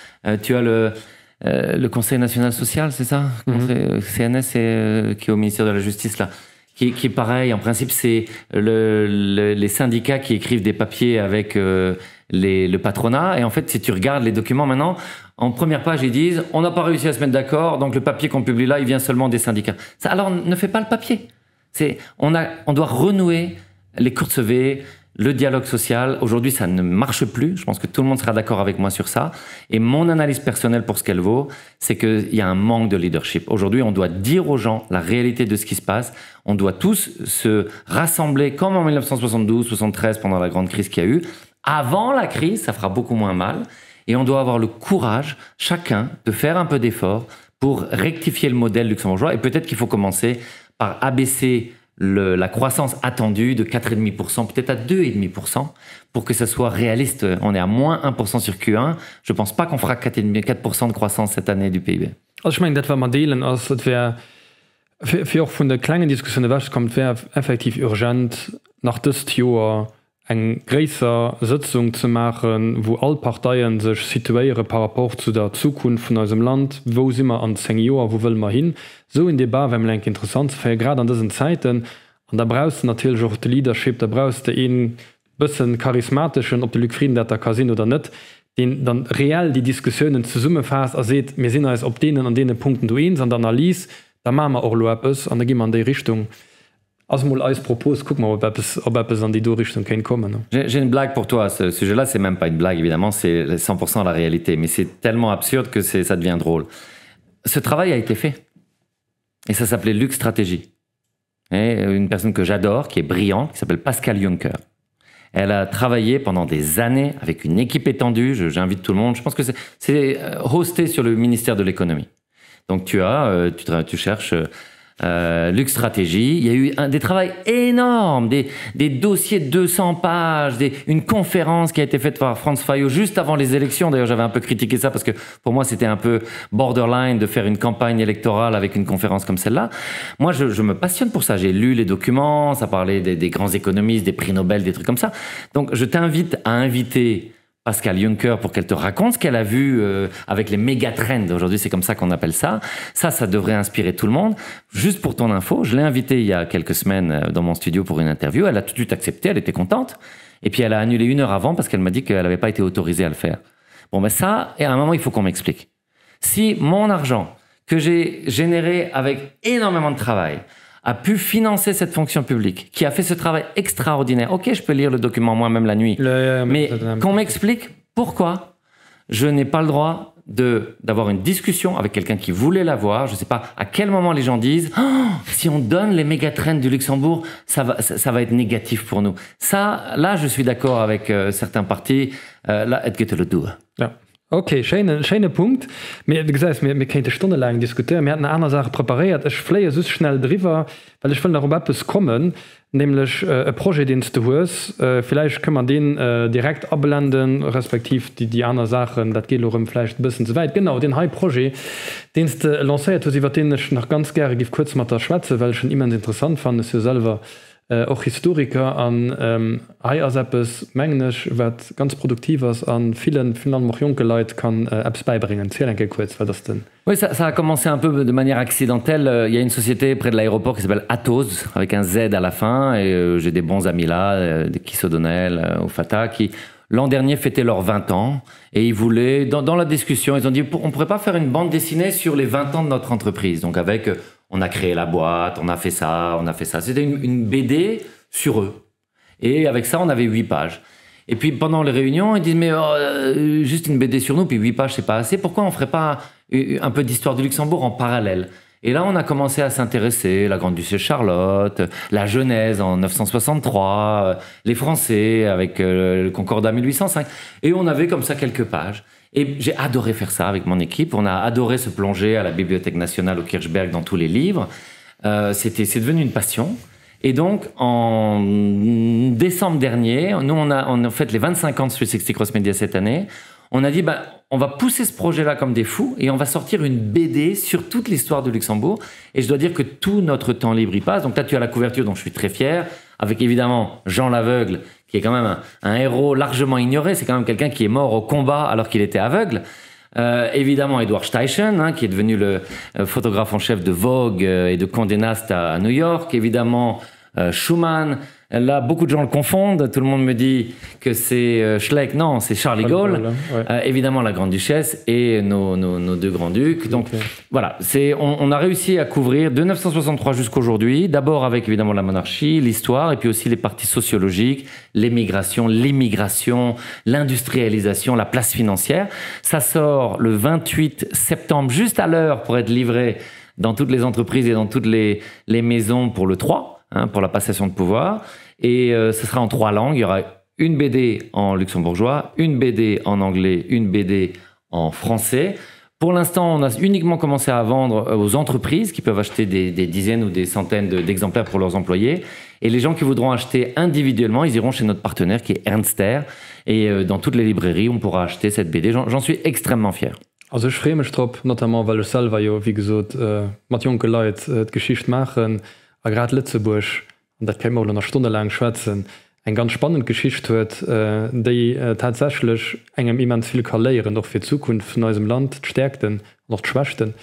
Tu as le Conseil national social, c'est ça, CNS, qui est au ministère de la Justice, là, qui est pareil. En principe, c'est les syndicats qui écrivent des papiers avec le patronat. Et en fait, si tu regardes les documents maintenant, en première page, ils disent « On n'a pas réussi à se mettre d'accord, donc le papier qu'on publie là, il vient seulement des syndicats. » Alors, ne fais pas le papier. On doit renouer les courtes V, le dialogue social. Aujourd'hui, ça ne marche plus. Je pense que tout le monde sera d'accord avec moi sur ça. Et mon analyse personnelle pour ce qu'elle vaut, c'est qu'il y a un manque de leadership. Aujourd'hui, on doit dire aux gens la réalité de ce qui se passe. On doit tous se rassembler comme en 1972-73 pendant la grande crise qu'il y a eu. Avant la crise, ça fera beaucoup moins mal. Et on doit avoir le courage, chacun, de faire un peu d'effort pour rectifier le modèle luxembourgeois. Et peut-être qu'il faut commencer par abaisser la croissance attendue de 4,5%, peut-être à 2,5%, pour que ça soit réaliste. On est à moins 1% sur Q1. Je ne pense pas qu'on fera 4% de croissance cette année du PIB. Also ich meine, das war mal delen, also das wäre für auch von der kleinen Diskussion, was kommt, wäre effektiv urgent, nach das Jahr eine größere Sitzung zu machen, wo alle Parteien sich situieren par rapport zu der Zukunft von unserem Land, wo sind wir an 10 Jahren, wo wollen wir hin. So in Debat wäre mir interessant, gerade an diesen Zeiten. Und da brauchst du natürlich auch die Leadership, da brauchst du einen bisschen charismatischen, ob der Luc Frieden der Casino oder nicht, den dann real die Diskussionen zusammenfasst, also seht, wir sind als ob denen an denen Punkten du eins, an der Analyse, da machen wir auch etwas, und dann gehen wir in die Richtung. Also mal als Propos, guck mal, ob etwas an die Richtung kann kommen. J'ai une blague pour toi. Ce sujet-là, c'est même pas une blague, évidemment, c'est 100% la réalité. Mais c'est tellement absurde que ça devient drôle. Ce travail a été fait. Et ça s'appelait Lux Stratégie. Et une personne que j'adore, qui est brillante, qui s'appelle Pascal Juncker. Elle a travaillé pendant des années avec une équipe étendue. J'invite tout le monde. Je pense que c'est hosté sur le ministère de l'économie. Donc tu cherches Lux Stratégie. Il y a eu des travaux énormes, des dossiers de 200 pages, une conférence qui a été faite par Franz Fayot juste avant les élections. D'ailleurs, j'avais un peu critiqué ça parce que pour moi, c'était un peu borderline de faire une campagne électorale avec une conférence comme celle-là. Moi, je me passionne pour ça. J'ai lu les documents, ça parlait des grands économistes, des prix Nobel, des trucs comme ça. Donc, je t'invite à inviter Pascal Juncker pour qu'elle te raconte ce qu'elle a vu avec les méga trends. Aujourd'hui, c'est comme ça qu'on appelle ça. Ça devrait inspirer tout le monde. Juste pour ton info, je l'ai invitée il y a quelques semaines dans mon studio pour une interview. Elle a tout de suite accepté, elle était contente. Et puis, elle a annulé 1 heure avant parce qu'elle m'a dit qu'elle n'avait pas été autorisée à le faire. Bon, ben ça, et à un moment, il faut qu'on m'explique. Si mon argent que j'ai généré avec énormément de travail a pu financer cette fonction publique, qui a fait ce travail extraordinaire. Ok, je peux lire le document moi-même la nuit, mais qu'on m'explique pourquoi je n'ai pas le droit d'avoir une discussion avec quelqu'un qui voulait l'avoir. Je ne sais pas à quel moment les gens disent oh, si on donne les méga-trends du Luxembourg, ça va être négatif pour nous. Ça, là, je suis d'accord avec certains partis. Là, et que le doux. Ja. Okay, schöne Punkt. Wir könnten stundenlang diskutieren. Wir hatten eine andere Sache präpariert. Ich flehe so schnell drüber, weil ich will darüber etwas kommen, nämlich ein Projekt, den du hast. Vielleicht kann man den direkt abblenden, respektive die anderen Sachen, das geht auch vielleicht ein bisschen zu weit. Genau, den Projekt, den du lanciert hast, über den ich noch ganz gerne kurz mit der Schwätze, weil ich schon immens interessant fand, ist ja selber auch Historiker an Eierseppes Mengenisch wird ganz produktives an vielen junge Leute kann Apps beibringen. Kurz, das denn? Oui, ça a commencé un peu de manière accidentelle. Il y a une société près de l'aéroport qui s'appelle Atos, avec un Z à la fin, et j'ai des bons amis là, des Kiss O'Donnell, au Fata, qui l'an dernier fêtaient leurs 20 ans, et ils voulaient, dans la discussion, ils ont dit on ne pourrait pas faire une bande dessinée sur les 20 ans de notre entreprise. Donc avec... On a créé la boîte, on a fait ça. C'était une BD sur eux. Et avec ça, on avait 8 pages. Et puis, pendant les réunions, ils disent, mais juste une BD sur nous, puis 8 pages, c'est pas assez. Pourquoi on ferait pas un peu d'histoire du Luxembourg en parallèle? Et là, on a commencé à s'intéresser, la Grande-Duchesse Charlotte, la Genèse en 963, les Français avec le Concordat 1805. Et on avait comme ça quelques pages. Et j'ai adoré faire ça avec mon équipe. On a adoré se plonger à la Bibliothèque nationale au Kirchberg dans tous les livres. C'est devenu une passion. Et donc, en décembre dernier, nous, on a fait les 25 ans de 360 Cross Media cette année. On a dit, on va pousser ce projet-là comme des fous et on va sortir une BD sur toute l'histoire de Luxembourg. Et je dois dire que tout notre temps libre y passe. Donc là, tu as la couverture dont je suis très fier, avec évidemment Jean l'aveugle, qui est quand même un héros largement ignoré. C'est quand même quelqu'un qui est mort au combat alors qu'il était aveugle. Évidemment, Edward Steichen, qui est devenu le photographe en chef de Vogue et de Condé Nast à New York. Évidemment, Schumann. Là, beaucoup de gens le confondent. Tout le monde me dit que c'est Schleck. Non, c'est Charles de Gaulle. Ouais. Évidemment, la Grande-Duchesse et nos deux Grands-Ducs. Donc, voilà. On a réussi à couvrir de 1963 jusqu'aujourd'hui. D'abord avec, évidemment, la monarchie, l'histoire, et puis aussi les parties sociologiques, l'émigration, l'immigration, l'industrialisation, la place financière. Ça sort le 28 septembre, juste à l'heure pour être livré dans toutes les entreprises et dans toutes les maisons pour le 3. Pour la passation de pouvoir, et ce sera en 3 langues. Il y aura une BD en luxembourgeois, une BD en anglais, une BD en français. Pour l'instant, on a uniquement commencé à vendre aux entreprises qui peuvent acheter des dizaines ou des centaines d'exemplaires pour leurs employés, et les gens qui voudront acheter individuellement, ils iront chez notre partenaire qui est Ernster, et dans toutes les librairies, on pourra acheter cette BD. J'en suis extrêmement fier. Also ich freue mich drauf, notamment weil ich selber ja, wie gesagt, mit jungen Leuten Geschichte machen. Grad Lützeburg, und dat kann man einer Stunde lang schwätzen, eine ganz spannende Geschichte hat, die tatsächlich engem immens viel kann lehren, auch für die Zukunft von unserem Land, die Stärkten und auch die Schwächten.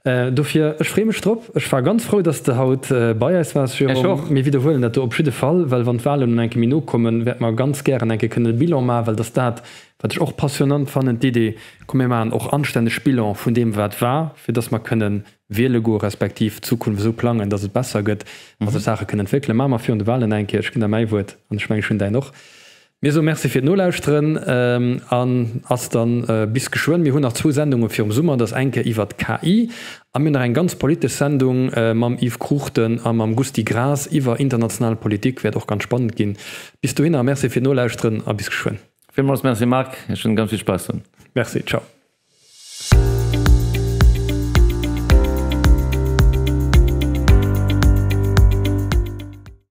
Dafür, ich freue mich drauf. Ich war ganz froh, dass du heute bei uns warst. Wir wiederholen das auf jeden Fall, weil wenn die Wahlen in eine Minute kommen, wird man ganz gerne ein Bilan machen, weil das was ich auch passionant fand, die Idee, kommen wir auch anständige Bilan von dem, was war, für das wir können wählen go respektiv Zukunft so planen, dass es besser geht, was Sachen können entwickeln. Machen wir für die Wahlen ein, ich kann mein Wort, und ich meine schon da noch. Mir so merci fir Nolauusren an ass dann bis geschwoen mir hun nach 2 Sendungen fir Summer das enke iwwer KI am mir en ganz politische Sendung mam Yves Kruchten am Gusti Gras iwwer internationale Politik werd auch ganz spannend gin. Bis du hin merci fir Nolauusren a bis geschwoen. Vielmals merci Marc, schon ganz viel Spaß. Merci, ciao.